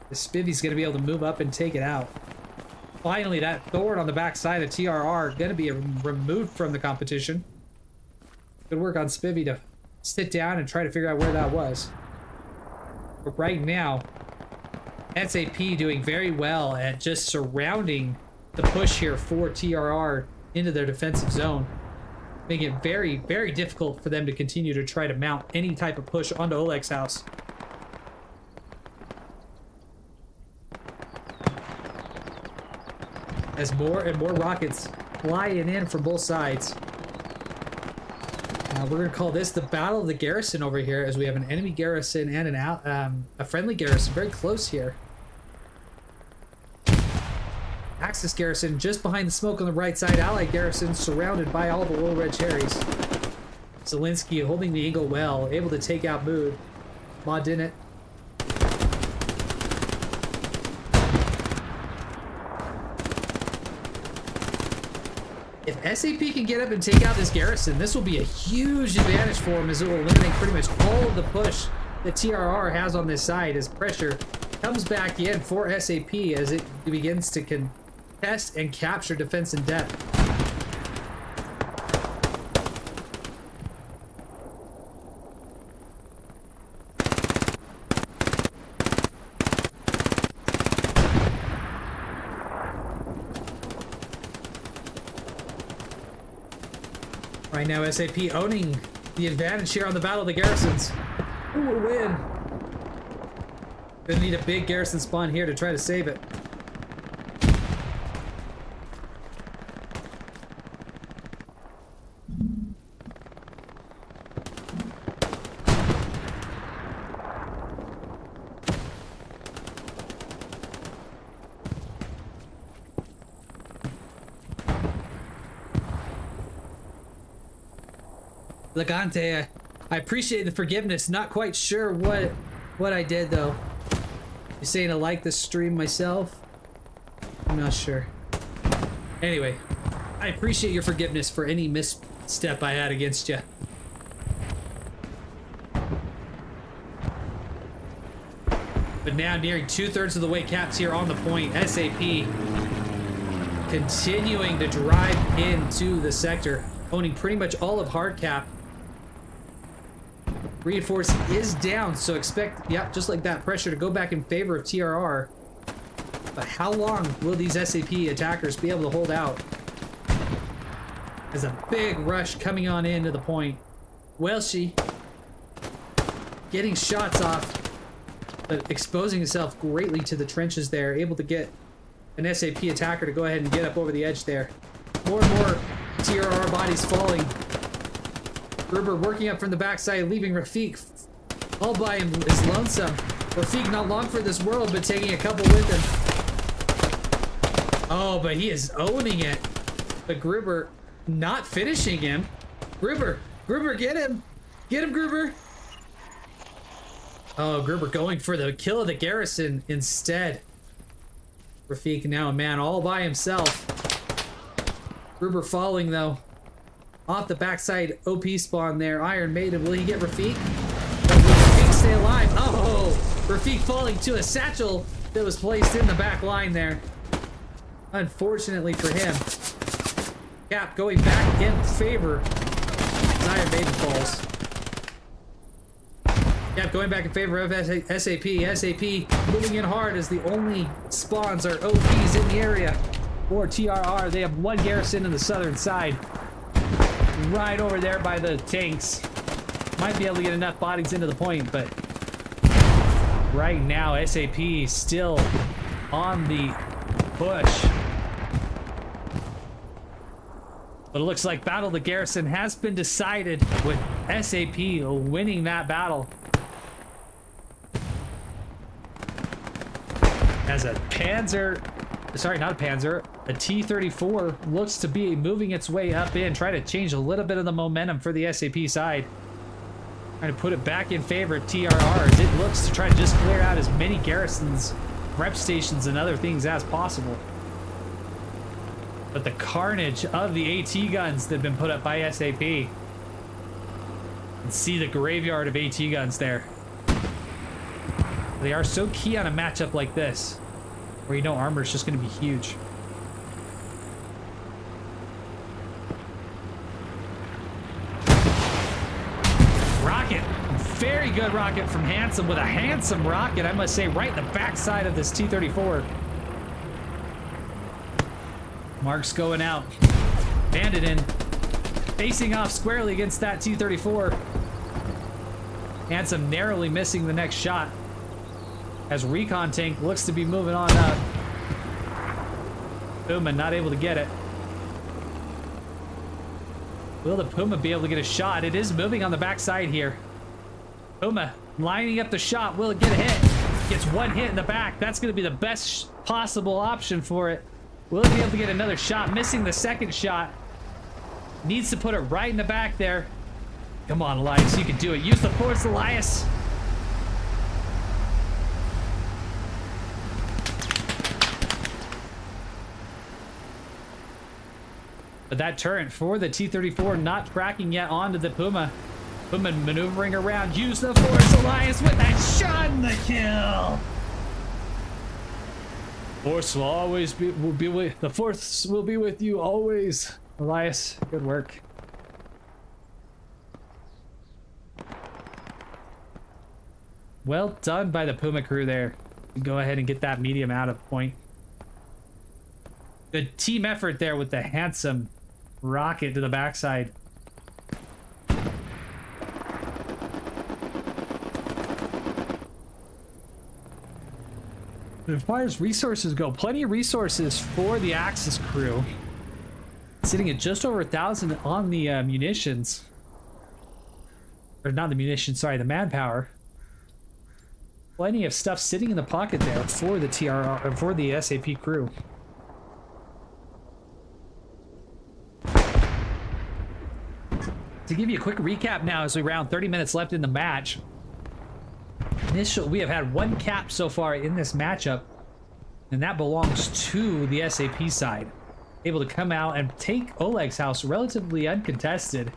The Spivvy's going to be able to move up and take it out. Finally, that thorn on the backside of TRR going to be removed from the competition. Good work on Spivvy to sit down and try to figure out where that was. But right now, SAP doing very well at just surrounding the push here for TRR into their defensive zone, making it very, very difficult for them to continue to try to mount any type of push onto Oleg's house. As more and more rockets flying in from both sides. We're going to call this the Battle of the Garrison over here, as we have an enemy garrison and a friendly garrison very close here. Axis garrison just behind the smoke on the right side. Allied garrison surrounded by all the little red cherries. Zelensky holding the eagle well, able to take out Mood. Mod in it. If SAP can get up and take out this garrison, this will be a huge advantage for him, as it will eliminate pretty much all of the push that TRR has on this side, as pressure comes back in for SAP as it begins to contest and capture defense in depth. Right now, SAP owning the advantage here on the Battle of the Garrisons. Who will win? Gonna need a big garrison spawn here to try to save it. Legante, I appreciate the forgiveness. Not quite sure what I did though. You saying I like the stream myself? I'm not sure. Anyway, I appreciate your forgiveness for any misstep I had against you. But now nearing 2/3 of the way, caps here on the point. SAP continuing to drive into the sector, owning pretty much all of hard cap. Reinforce is down, so expect, yep, just like that, pressure to go back in favor of TRR. But how long will these SAP attackers be able to hold out? There's a big rush coming on into the point. Welshi getting shots off, but exposing himself greatly to the trenches there, able to get an SAP attacker to go ahead and get up over the edge there. More and more TRR bodies falling. Gruber working up from the backside, leaving Rafik all by him is lonesome. Rafik not long for this world, but taking a couple with him. Oh, but he is owning it. But Gruber not finishing him. Gruber, get him. Get him, Gruber. Oh, Gruber going for the kill of the garrison instead. Rafik now a man all by himself. Gruber falling though. Off the backside OP spawn there. Iron Maiden, will he get Rafik? Or will Rafik stay alive? Oh, Rafik falling to a satchel that was placed in the back line there. Unfortunately for him. Cap going back in favor as Iron Maiden falls. Yeah, going back in favor of SAP. SAP moving in hard as the only spawns are OPs in the area. Or TRR. They have one garrison in the southern side. Right over there by the tanks. Might be able to get enough bodies into the point, but right now SAP still on the push. But it looks like Battle of the Garrison has been decided with SAP winning that battle. As a Panzer, sorry, not a Panzer, a T-34 looks to be moving its way up in, trying to change a little bit of the momentum for the SAP side. Trying to put it back in favor of TRR as it looks to try to just clear out as many garrisons, rep stations, and other things as possible. But the carnage of the AT guns that have been put up by SAP. And see the graveyard of AT guns there. They are so key on a matchup like this, where you know armor is just going to be huge. Rocket. Very good rocket from Handsome with a handsome rocket, I must say, right in the backside of this T-34. Mark's going out. Bandit in. Facing off squarely against that T-34. Handsome narrowly missing the next shot. As Recon Tank looks to be moving on up. Puma not able to get it. Will the Puma be able to get a shot? It is moving on the backside here. Puma lining up the shot. Will it get a hit? Gets one hit in the back. That's going to be the best possible option for it. Will it be able to get another shot? Missing the second shot. Needs to put it right in the back there. Come on, Elias. You can do it. Use the force, Elias. But that turret for the T-34 not tracking yet onto the Puma. Puma maneuvering around. Use the force, Elias, with that shot and the kill. Force will always be with the force will be with you always, Elias. Good work. Well done by the Puma crew there. Go ahead and get that medium out of point. Good team effort there with the handsome rocket to the backside. As far as resources go, plenty of resources for the Axis crew. Sitting at just over 1,000 on the munitions. Or not the munitions, sorry, the manpower. Plenty of stuff sitting in the pocket there for the TRR, for the SAP crew. To give you a quick recap now, as we round 30 minutes left in the match. We have had one cap so far in this matchup, and that belongs to the SAP side. Able to come out and take Oleg's house relatively uncontested,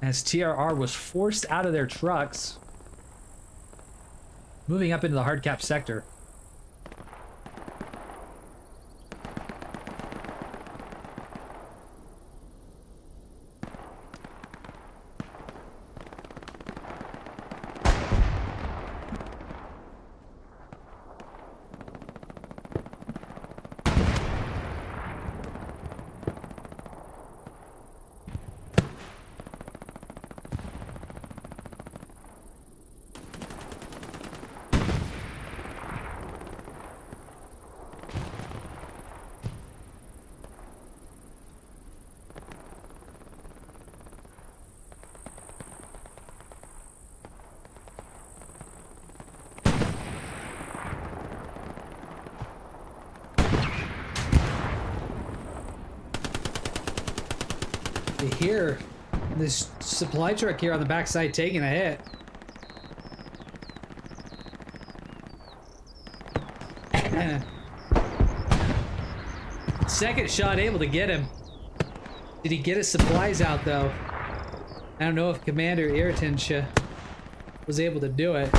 as TRR was forced out of their trucks, moving up into the hard cap sector. Here, this supply truck here on the backside taking a hit. Second shot able to get him. Did he get his supplies out though? I don't know if Commander Irritantia was able to do it.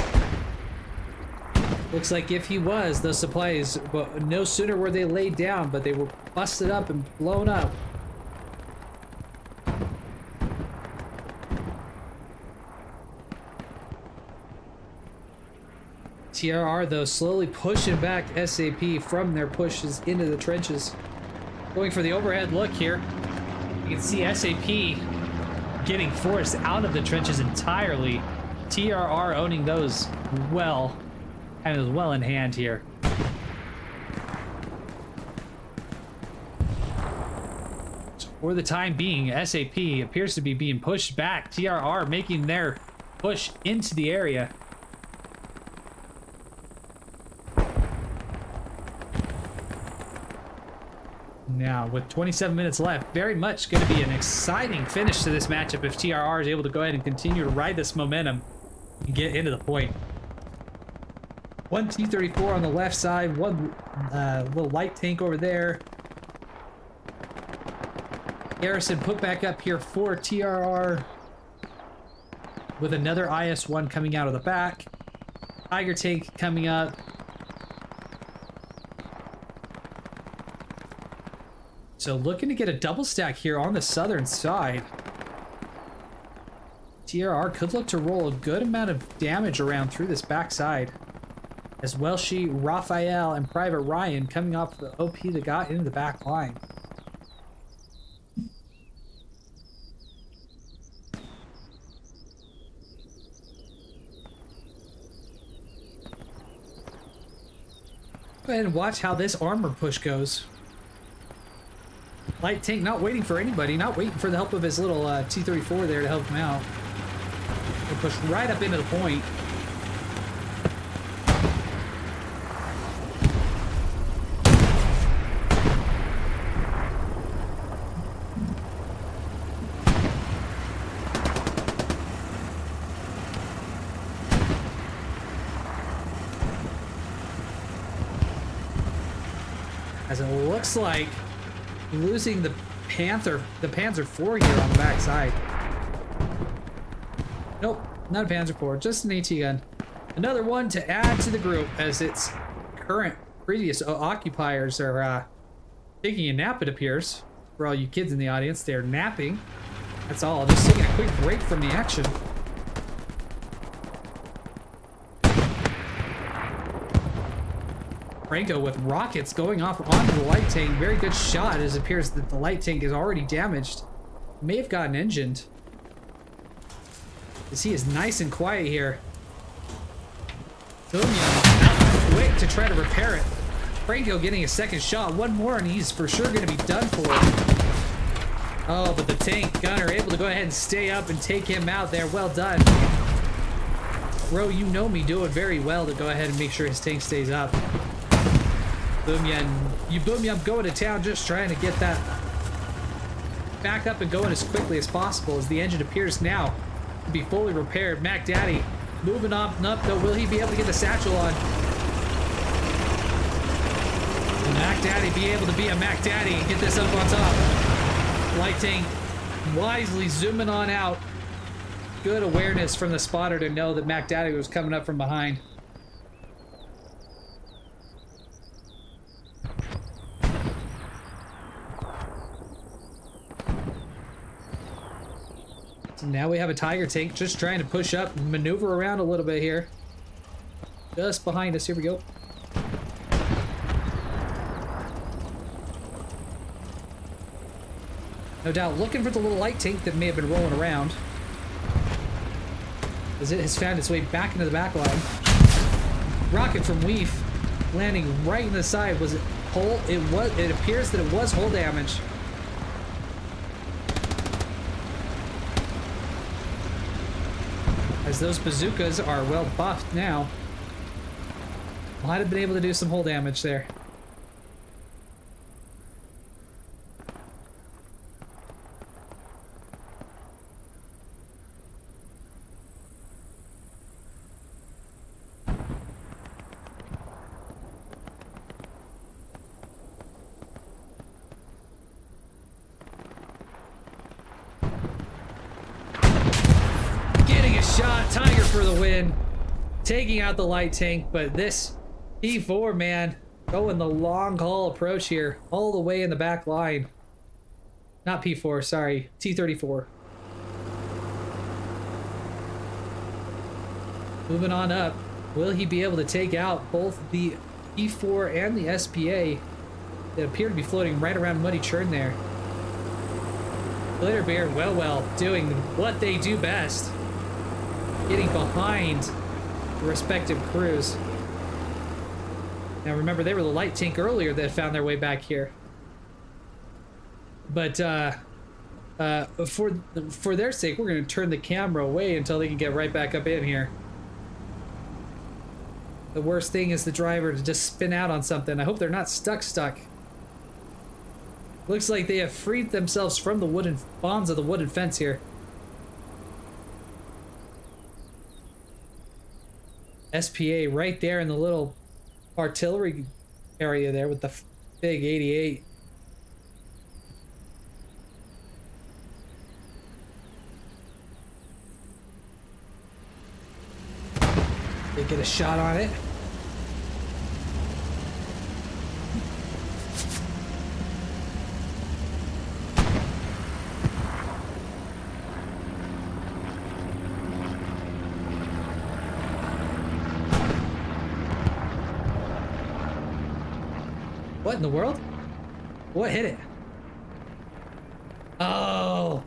Looks like if he was, those supplies, well, no sooner were they laid down, but they were busted up and blown up. TRR, though, slowly pushing back SAP from their pushes into the trenches. Going for the overhead look here. You can see SAP getting forced out of the trenches entirely. TRR owning those well, and is well in hand here. So for the time being, SAP appears to be being pushed back. TRR making their push into the area. Now, with 27 minutes left, very much going to be an exciting finish to this matchup if TRR is able to go ahead and continue to ride this momentum and get into the point. One T-34 on the left side, one little light tank over there. Garrison put back up here for TRR with another IS-1 coming out of the back. Tiger tank coming up. So looking to get a double stack here on the southern side. TRR could look to roll a good amount of damage around through this backside. As well, Raphael and Private Ryan coming off the OP that got into the back line. Go ahead and watch how this armor push goes. Light tank not waiting for anybody, not waiting for the help of his little T-34 there to help him out. He'll push right up into the point. As it looks like losing the Panzer IV here on the backside. Nope, not a Panzer IV, just an AT gun. Another one to add to the group as its previous occupiers are taking a nap, it appears. For all you kids in the audience, they're napping. That's all, just taking a quick break from the action. Franco with rockets going off onto the light tank. Very good shot, as it appears that the light tank is already damaged. May have gotten engined. As he is nice and quiet here. Boomia quick to try to repair it. Franco getting a second shot. One more and he's for sure going to be done for. Oh, but the tank gunner able to go ahead and stay up and take him out there. Well done. Bro, you know me doing very well to go ahead and make sure his tank stays up. Boomya going to town, just trying to get that back up and going as quickly as possible as the engine appears now to be fully repaired. Mac Daddy moving up and up, though. Will he be able to get the satchel on? Will Mac Daddy be able to be a Mac Daddy and get this up on top? Light tank wisely zooming on out. Good awareness from the spotter to know that Mac Daddy was coming up from behind. Now we have a Tiger tank just trying to push up and maneuver around a little bit here. Just behind us. Here we go. No doubt looking for the little light tank that may have been rolling around, as it has found its way back into the back line. Rocket from Weef landing right in the side. Was it hull? It appears that it was hull damage. As those bazookas are well buffed now. Might have been able to do some hull damage there. Shot, Tiger for the win, taking out the light tank. But this P4, man, going the long haul approach here, all the way in the back line. Not P4, sorry, T-34. Moving on up. Will he be able to take out both the E4 and the SPA that appear to be floating right around Muddy Churn there? Glitterbeard, well, doing what they do best. Getting behind the respective crews. Now remember, they were the light tank earlier that found their way back here. But for their sake, we're going to turn the camera away until they can get right back up in here. The worst thing is the driver to just spin out on something. I hope they're not stuck. Looks like they have freed themselves from the wooden bonds of the wooden fence here. SPA right there in the little artillery area there with the big 88. They get a shot on it. What in the world? What hit it? Oh,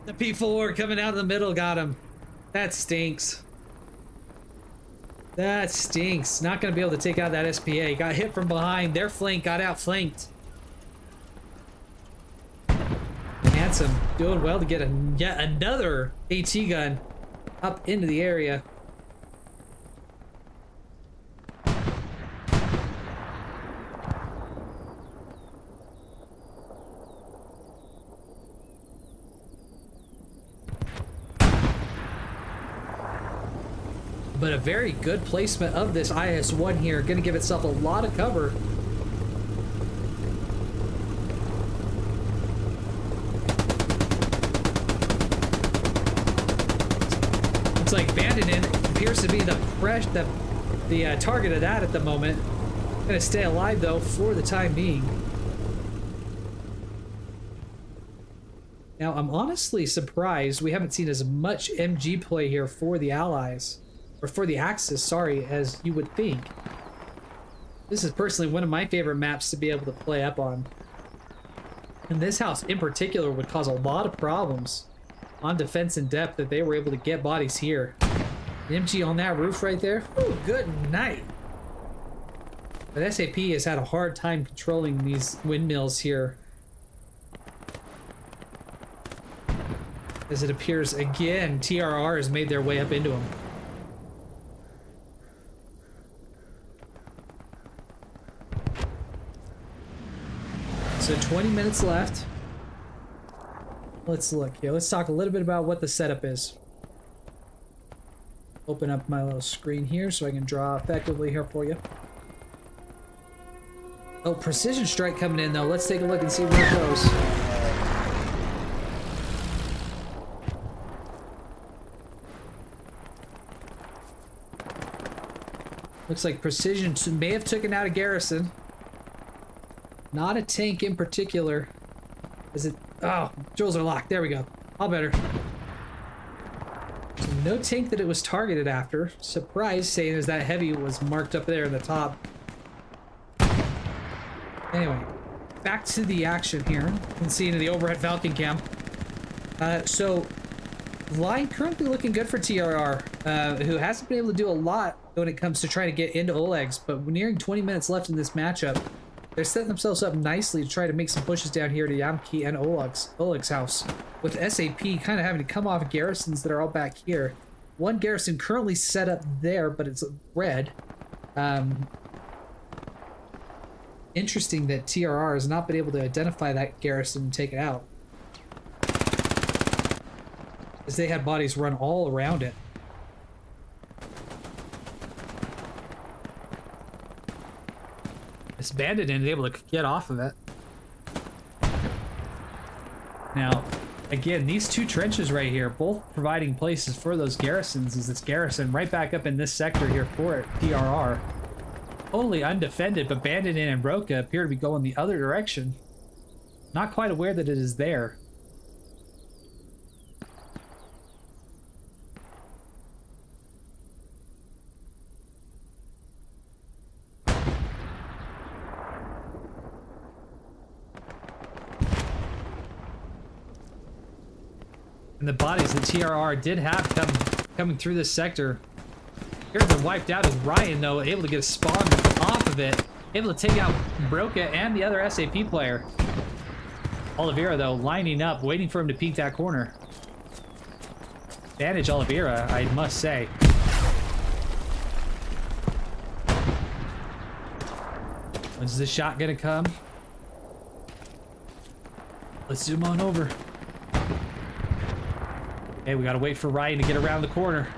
the P4 coming out of the middle got him. That stinks. That stinks. Not going to be able to take out that SPA. Got hit from behind. Their flank got outflanked. Handsome doing well to get yet another AT gun up into the area. But a very good placement of this IS-1 here. Going to give itself a lot of cover. Looks like Bandit appears to be the target of that at the moment. Going to stay alive though for the time being. Now I'm honestly surprised we haven't seen as much MG play here for the Allies. Or for the Axis, sorry, as you would think. This is personally one of my favorite maps to be able to play up on. And this house in particular would cause a lot of problems on defense in depth if they were able to get bodies here. An MG on that roof right there. Ooh, good night. But SAP has had a hard time controlling these windmills here. As it appears again, TRR has made their way up into them. So 20 minutes left. Let's look here. Let's talk a little bit about what the setup is. Open up my little screen here so I can draw effectively here for you. Oh, precision strike coming in though. Let's take a look and see where it goes. Looks like precision may have taken out a garrison. Not a tank in particular. Is it? Oh, drills are locked. There we go. All better. So no tank that it was targeted after. Surprise, seeing as that heavy was marked up there in the top. Anyway, back to the action here. You can see into the overhead Falcon cam. So, line currently looking good for TRR, who hasn't been able to do a lot when it comes to trying to get into Oleg's, but we're nearing 20 minutes left in this matchup. They're setting themselves up nicely to try to make some pushes down here to Yamki and Oleg's house, with SAP kind of having to come off garrisons that are all back here. One garrison currently set up there, but it's red. Interesting that TRR has not been able to identify that garrison and take it out, as they had bodies run all around it. This bandit isn't able to get off of it. Now, again, these two trenches right here, both providing places for those garrisons, is this garrison right back up in this sector here for it, TRR. Totally undefended, but Bandit and Broca appear to be going the other direction. Not quite aware that it is there. And the bodies that TRR did have coming through this sector appeared to wiped out as Ryan, though, able to get a spawn off of it. Able to take out Broca and the other SAP player. Oliveira, though, lining up, waiting for him to peek that corner. Advantage Oliveira, I must say. When's this shot gonna come? Let's zoom on over. Okay, we gotta wait for Ryan to get around the corner.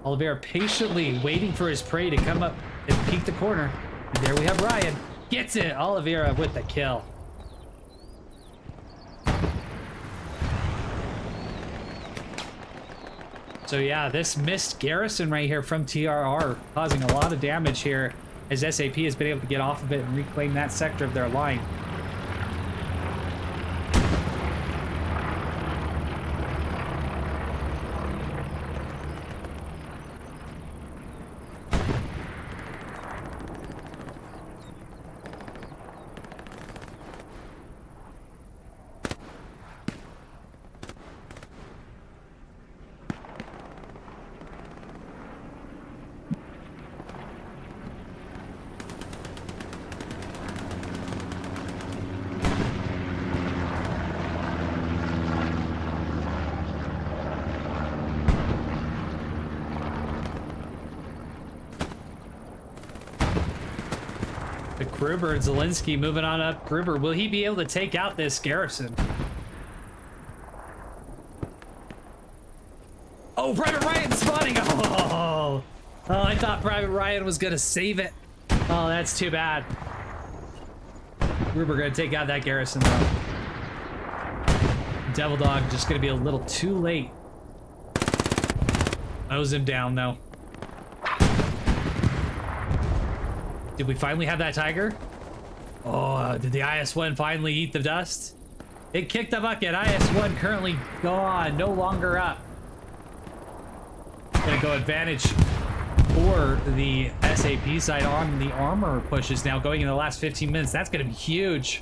Oliveira patiently waiting for his prey to come up and peek the corner. And there we have Ryan. Gets it! Oliveira with the kill. So yeah, this missed garrison right here from TRR causing a lot of damage here as SAP has been able to get off of it and reclaim that sector of their line. Gruber and Zelensky moving on up. Gruber, will he be able to take out this garrison? Oh, Private Ryan spawning! Oh, I thought Private Ryan was gonna save it. Oh, that's too bad. Gruber gonna take out that garrison though. Devil Dog just gonna be a little too late. Nose him down though. Did we finally have that tiger? Oh, did the IS-1 finally eat the dust? It kicked the bucket. IS-1 currently gone, no longer up. Gonna go advantage for the SAP side on the armor pushes now going in the last 15 minutes. That's gonna be huge.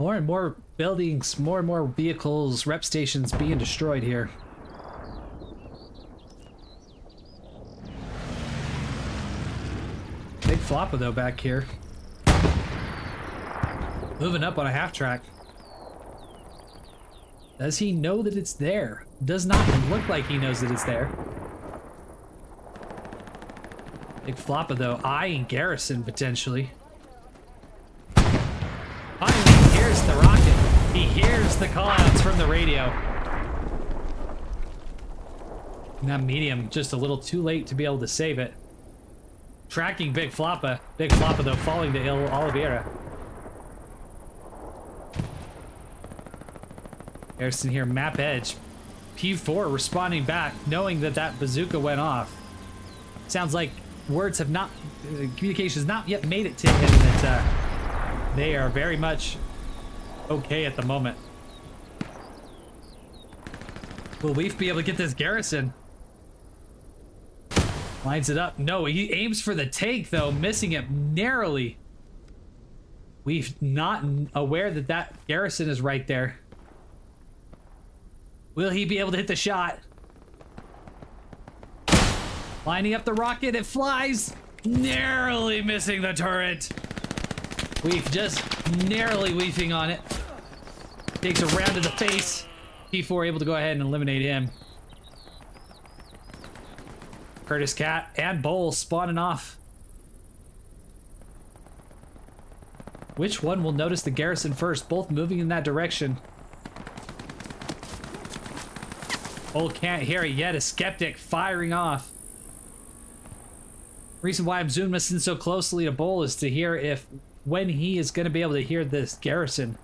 More and more buildings, more and more vehicles, rep stations being destroyed here. Big flopper though back here. Moving up on a half track. Does he know that it's there? Does not look like he knows that it's there. Big flopper though, eyeing garrison potentially. Finally, he hears the rocket. He hears the callouts from the radio. And that medium just a little too late to be able to save it. Tracking Big Floppa. Big Floppa though falling to Oliveira. Harrison here, map edge. P4 responding back, knowing that that bazooka went off. Sounds like words have not, communications not yet made it to him that they are very much okay at the moment. Will Weef be able to get this garrison? Lines it up. No, he aims for the take though, missing it narrowly. Weef not aware that that garrison is right there. Will he be able to hit the shot? Lining up the rocket, it flies. Narrowly missing the turret. Weef just narrowly weefing on it. Takes a round to the face. P4 able to go ahead and eliminate him. Curtis Cat and Bowl spawning off. Which one will notice the garrison first? Both moving in that direction. Bowl can't hear it yet. A skeptic firing off. Reason why I'm zooming in so closely to Bowl is to hear if when he is going to be able to hear this garrison.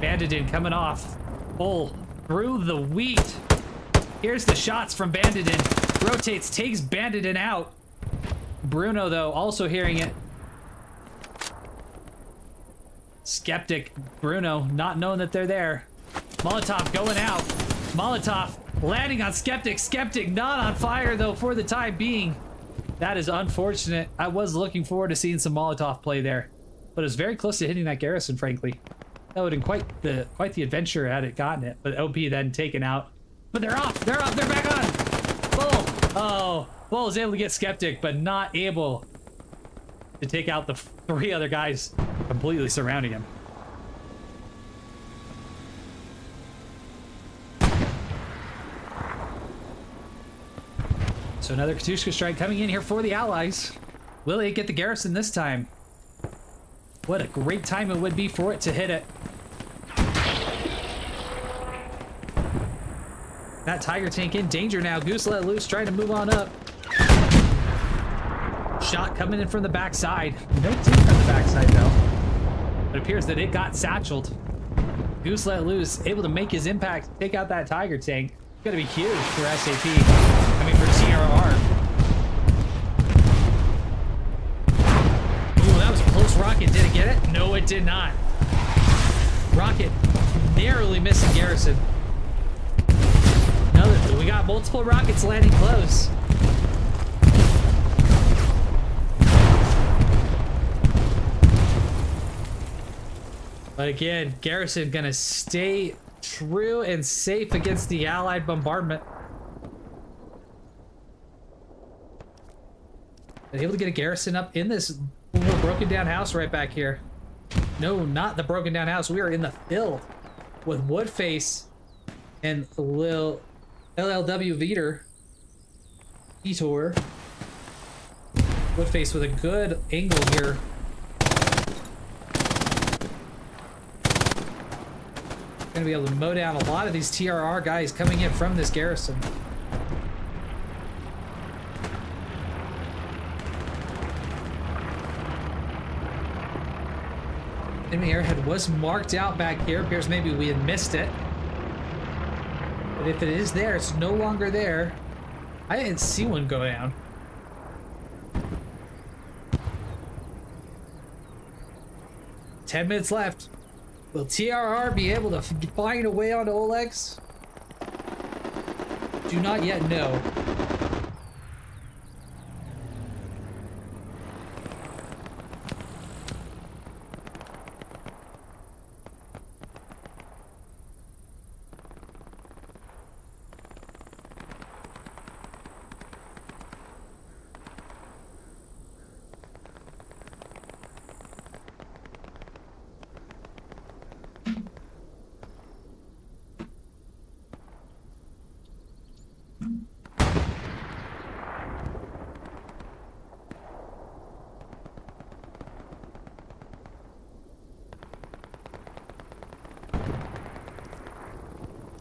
Bandit coming off. Bull through the wheat. Here's the shots from Bandit. Rotates, takes Bandit out. Bruno, though, also hearing it. Skeptic, Bruno, not knowing that they're there. Molotov going out. Molotov landing on Skeptic. Skeptic not on fire, though, for the time being. That is unfortunate. I was looking forward to seeing some Molotov play there, but it was very close to hitting that garrison, frankly. That would have been quite the adventure had it gotten it, but OP then taken out. But they're off! They're off! They're back on! Bull! Oh, Bull was able to get Skeptic, but not able to take out the 3 other guys completely surrounding him. So another Katushka strike coming in here for the Allies. Will they get the garrison this time? What a great time it would be for it to hit it. That Tiger tank in danger now. Goose let loose, trying to move on up. Shot coming in from the backside. No team from the backside though. It appears that it got satcheled. Goose let loose, able to make his impact, take out that Tiger tank. It's gonna be huge for SAP. I mean for TRR. Ooh, that was a close rocket. Did it get it? No, it did not. Rocket narrowly missing garrison. We got multiple rockets landing close. But again, garrison gonna stay true and safe against the Allied bombardment. They're able to get a garrison up in this little broken down house right back here. No, not the broken down house. We are in the field with Woodface and Lil LLW Vitor. Woodface with a good angle here. Gonna be able to mow down a lot of these TRR guys coming in from this garrison. Enemy airhead was marked out back here. Appears maybe we had missed it. But if it is there, it's no longer there. I didn't see one go down. $10 left. Will TRR be able to find a way onto Oleg's? Do not yet know.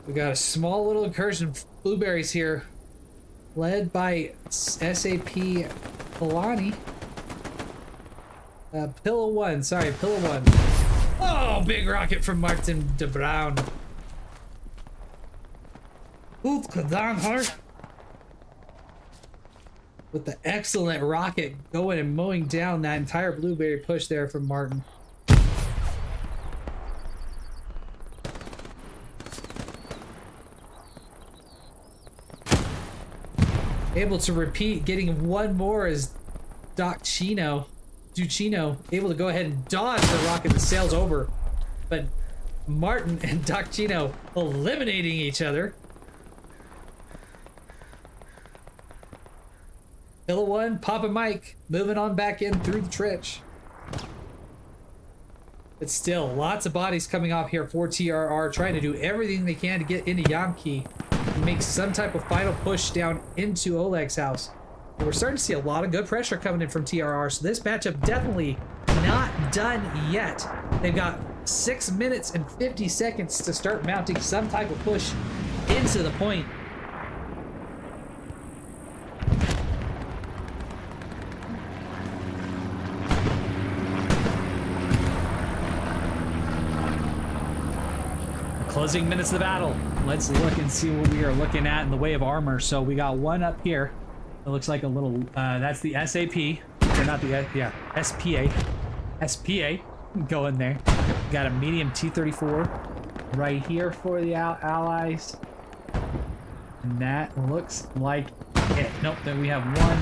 We got a small little incursion of blueberries here, led by SAP Polani. Pillow 1, sorry, Pillow 1. Oh, big rocket from Martin de Bruin. Goed gedaan, Hart. With the excellent rocket going and mowing down that entire blueberry push there from Martin. Able to repeat, getting one more as Ducino able to go ahead and dodge the rocket that sails over. But Martin and Ducino eliminating each other. Pillow 1, Papa Mike, moving on back in through the trench. But still, lots of bodies coming off here for TRR, trying to do everything they can to get into Yamki and make some type of final push down into Oleg's house. But we're starting to see a lot of good pressure coming in from TRR, so this matchup definitely not done yet. They've got 6 minutes and 50 seconds to start mounting some type of push into the point. Closing minutes of the battle. Let's look and see what we are looking at in the way of armor. So we got one up here. It looks like a little, that's the SAP. Or not the, yeah, SPA. SPA. Go in there. Got a medium T-34 right here for the Allies. And that looks like it. Nope, then we have one.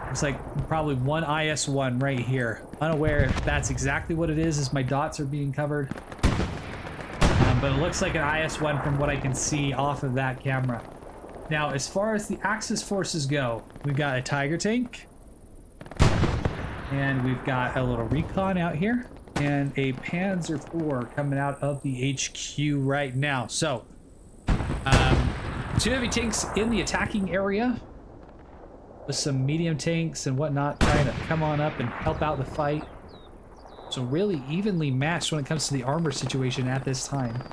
Looks like probably one IS-1 right here. Unaware if that's exactly what it is as my dots are being covered. But it looks like an IS-1 from what I can see off of that camera. Now, as far as the Axis forces go, we've got a Tiger tank. And we've got a little recon out here. And a Panzer IV coming out of the HQ right now. So, two heavy tanks in the attacking area with some medium tanks and whatnot trying to come on up and help out the fight. So really evenly matched when it comes to the armor situation at this time.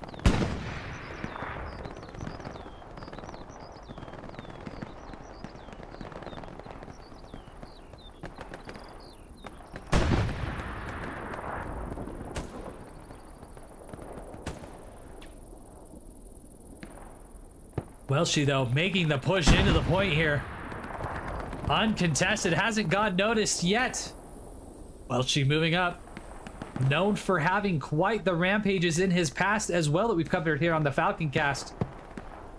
Welshi, though, making the push into the point here. Uncontested, hasn't gone noticed yet. Welshi moving up. Known for having quite the rampages in his past as well that we've covered here on the Falcon cast.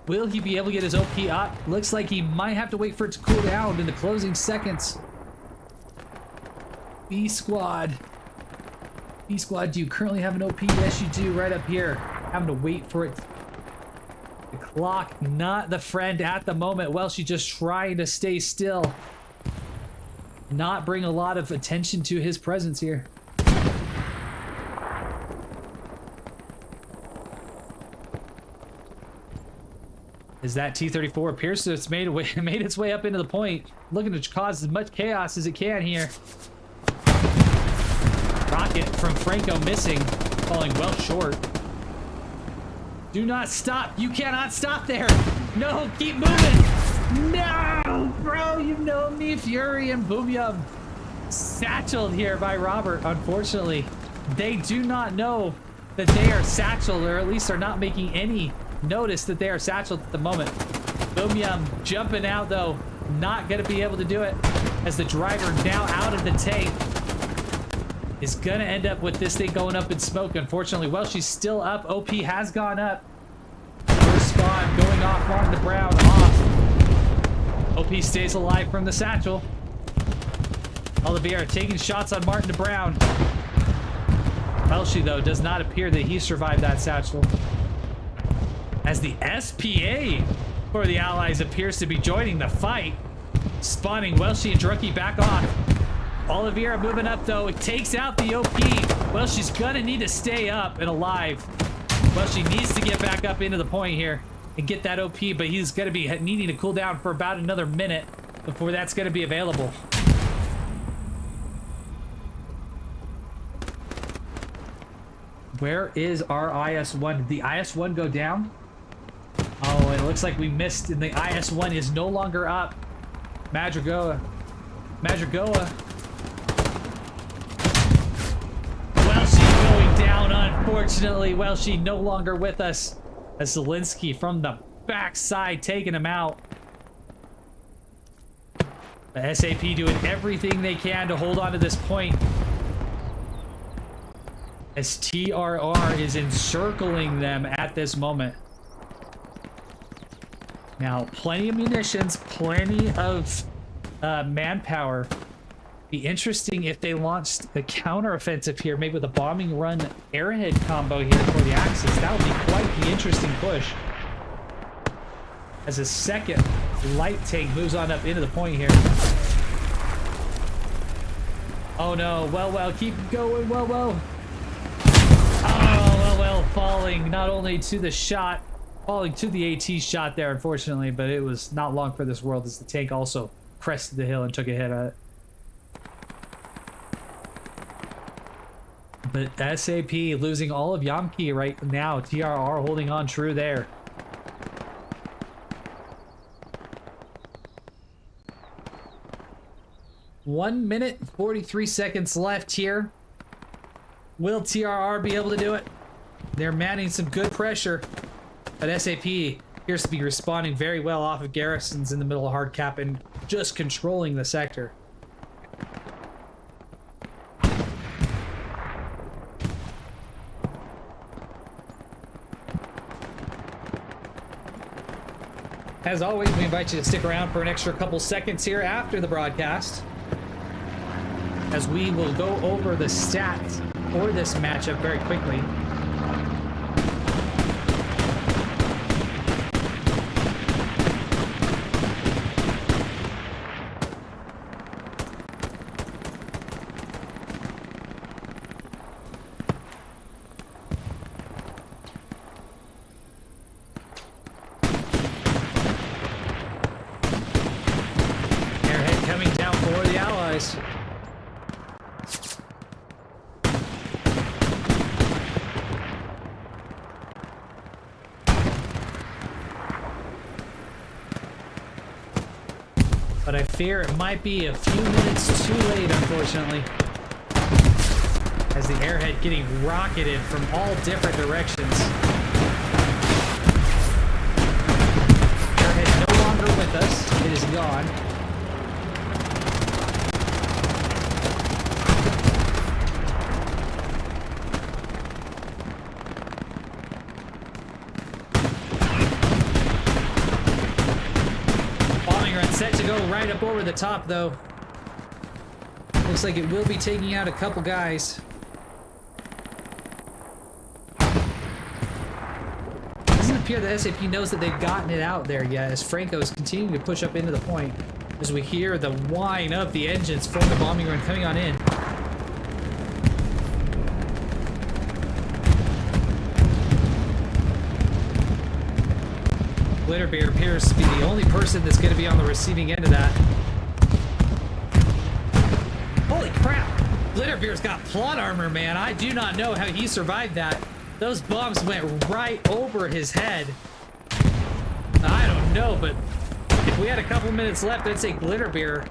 Will he be able to get his OP up? Looks like he might have to wait for it to cool down in the closing seconds. B squad. B squad, do you currently have an OP? Yes, you do, right up here. Having to wait for it. The clock, not the friend at the moment. Well, she's just trying to stay still. Not bring a lot of attention to his presence here. As that T-34 appears to have made its way up into the point, looking to cause as much chaos as it can here. Rocket from Franco missing, falling well short. Do not stop. You cannot stop there. No, keep moving. No, bro, you know me, Fury and Boom Yum. Satcheled here by Robert, unfortunately. They do not know that they are satcheled, or at least are not making any notice that they are satcheled at the moment. Boom Yum jumping out, though. Not going to be able to do it, as the driver now out of the tank is going to end up with this thing going up in smoke, unfortunately. Well, she's still up. OP has gone up. First spawn going off Martin the Brown off. OP stays alive from the satchel. Oliveira taking shots on Martin the Brown. Welshi, though, does not appear that he survived that satchel, as the SPA for the Allies appears to be joining the fight. Spawning Welshi and Drunky back off. Oliveira moving up, though. It takes out the OP. Well, she's gonna need to stay up and alive. Well, she needs to get back up into the point here and get that OP, but he's gonna be needing to cool down for about another minute before that's gonna be available. Where is our IS-1? Did the IS-1 go down? Oh, it looks like we missed, and the IS-1 is no longer up. Madrigoa. Down, unfortunately. Well, she no longer with us, as Zelensky from the backside taking him out. The SAP doing everything they can to hold on to this point, as TRR is encircling them at this moment. Now, plenty of munitions, plenty of manpower. Be interesting if they launched a counteroffensive here, maybe with a bombing run airhead combo here for the Axis. That would be quite the interesting push, as a second light tank moves on up into the point here. Oh no, well, keep going, well. Oh, well, falling not only to the shot, falling to the AT shot there, unfortunately, but it was not long for this world, as the tank also crested the hill and took a hit at it. But SAP losing all of Yamki right now. TRR holding on true there. One minute, 43 seconds left here. Will TRR be able to do it? They're manning some good pressure, but SAP appears to be responding very well off of garrisons in the middle of hard cap and just controlling the sector. as always, we invite you to stick around for an extra couple seconds here after the broadcast, as we will go over the stats for this matchup very quickly. But I fear it might be a few minutes too late, unfortunately, as the airhead getting rocketed from all different directions. Airhead no longer with us. It is gone. Set to go right up over the top, though. Looks like it will be taking out a couple guys. It doesn't appear that SAP knows that they've gotten it out there yet, as Franco is continuing to push up into the point, as we hear the whine of the engines from the bombing run coming on in. Glitterbeer appears to be the only person that's going to be on the receiving end of that. Holy crap! Glitterbeer's got plot armor, man. I do not know how he survived that. Those bombs went right over his head. I don't know, but if we had a couple minutes left, I'd say Glitterbeer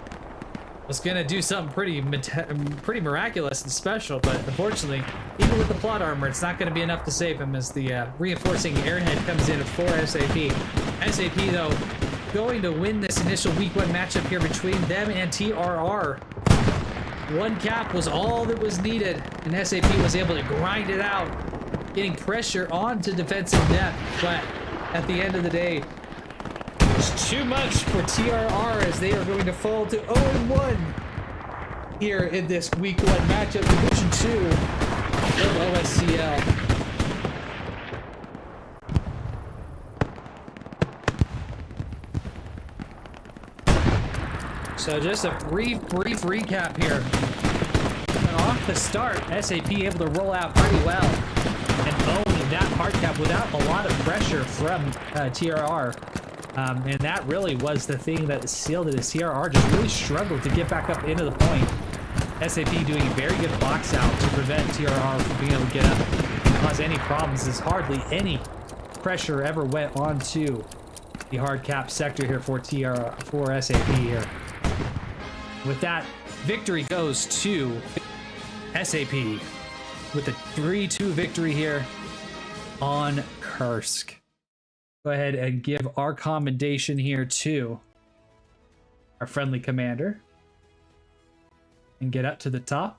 was going to do something pretty miraculous and special, but unfortunately, even with the plot armor, it's not going to be enough to save him as the reinforcing airhead comes in for SAP. SAP, though, going to win this initial week 1 matchup here between them and TRR. One cap was all that was needed, and SAP was able to grind it out, getting pressure onto defensive depth, but at the end of the day, it's too much for TRR as they are going to fall to 0-1 here in this week 1 matchup, Division 2 of OSCL. So just a brief recap here. And off the start, SAP able to roll out pretty well and own that hard cap without a lot of pressure from TRR. And that really was the thing that sealed it, as TRR just really struggled to get back up into the point. SAP doing a very good box out to prevent TRR from being able to get up and cause any problems, as hardly any pressure ever went onto the hard cap sector here for SAP here. With that, victory goes to SAP with a 3-2 victory here on Kursk. Go ahead and give our commendation here to our friendly commander and get up to the top.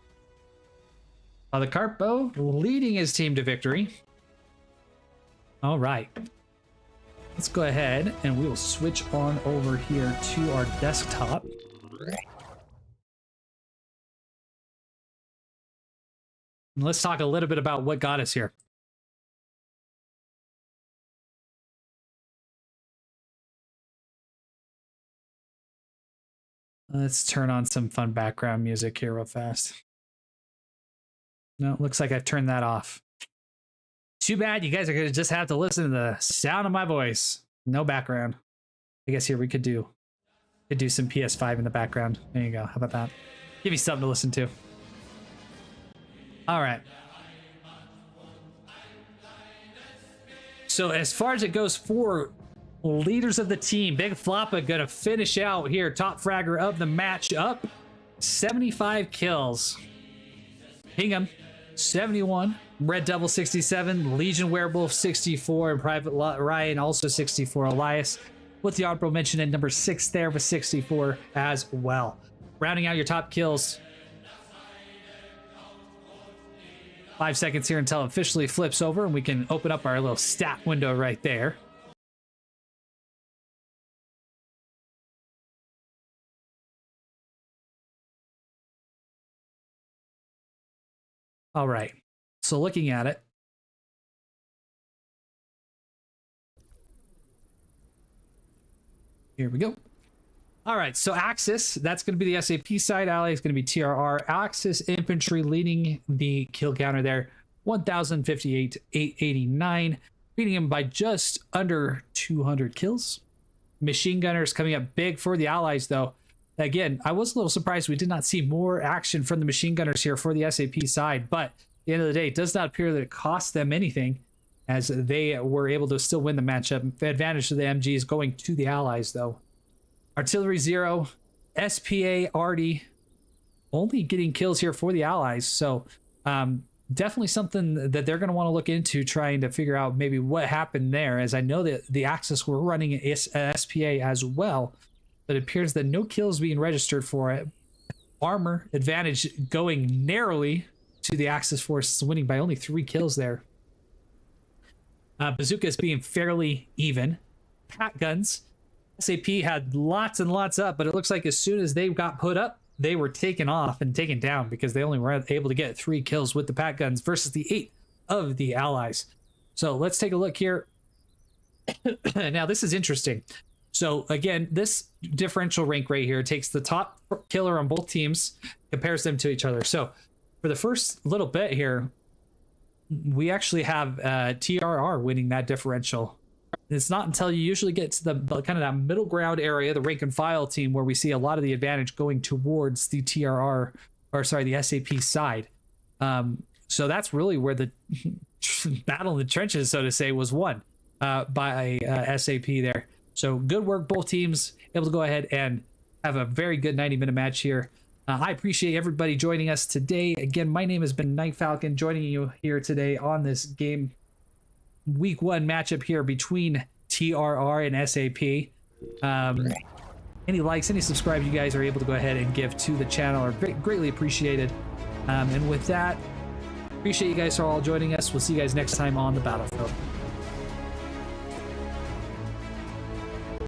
The Carpo leading his team to victory. All right. Let's go ahead and we will switch on over here to our desktop. And let's talk a little bit about what got us here. Let's turn on some fun background music here real fast. No, looks like I've turned that off. Too bad. You guys are going to just have to listen to the sound of my voice. No background. I guess here we could do some PS5 in the background. There you go. How about that? Give you something to listen to. All right. So as far as it goes for leaders of the team, Big Floppa gonna finish out here, top fragger of the match up. 75 kills. Hingham, 71. Red Devil, 67. Legion Werewolf, 64. And Private Ryan, also 64. Elias, with the honorable mention at number 6 there with 64 as well. Rounding out your top kills. 5 seconds here until it officially flips over and we can open up our little stat window right there. All right. So looking at it, here we go. All right, so Axis, that's going to be the SAP side. Ally is going to be TRR. Axis infantry leading the kill counter there, 1,058 to 889, beating him by just under 200 kills. Machine gunners coming up big for the Allies, though. Again, I was a little surprised we did not see more action from the machine gunners here for the SAP side, but at the end of the day, it does not appear that it cost them anything, as they were able to still win the matchup. The advantage to the MGs going to the Allies, though. Artillery 0, SPA Arty only getting kills here for the Allies. So definitely something that they're going to want to look into, trying to figure out maybe what happened there, as I know that the Axis were running SPA as well, but it appears that no kills being registered for it. Armor advantage going narrowly to the Axis forces, winning by only 3 kills there. Bazookas being fairly even. Pat guns, SAP had lots and lots up, but it looks like as soon as they got put up, they were taken off and taken down, because they only were able to get 3 kills with the Pat guns versus the 8 of the Allies. So let's take a look here. Now this is interesting. So again, this differential rank right here takes the top killer on both teams, compares them to each other. So for the first little bit here, we actually have TRR winning that differential. It's not until you usually get to the kind of that middle ground area, the rank and file team, where we see a lot of the advantage going towards the TRR, or sorry, the SAP side. So that's really where the battle in the trenches, so to say, was won by SAP there. So good work, both teams, able to go ahead and have a very good 90-minute match here. I appreciate everybody joining us today. Again, my name has been Night Falcon, joining you here today on this game. Week 1 matchup here between TRR and SAP. Any likes, any subscribes you guys are able to go ahead and give to the channel are greatly appreciated. And with that, appreciate you guys for all joining us. We'll see you guys next time on the battlefield.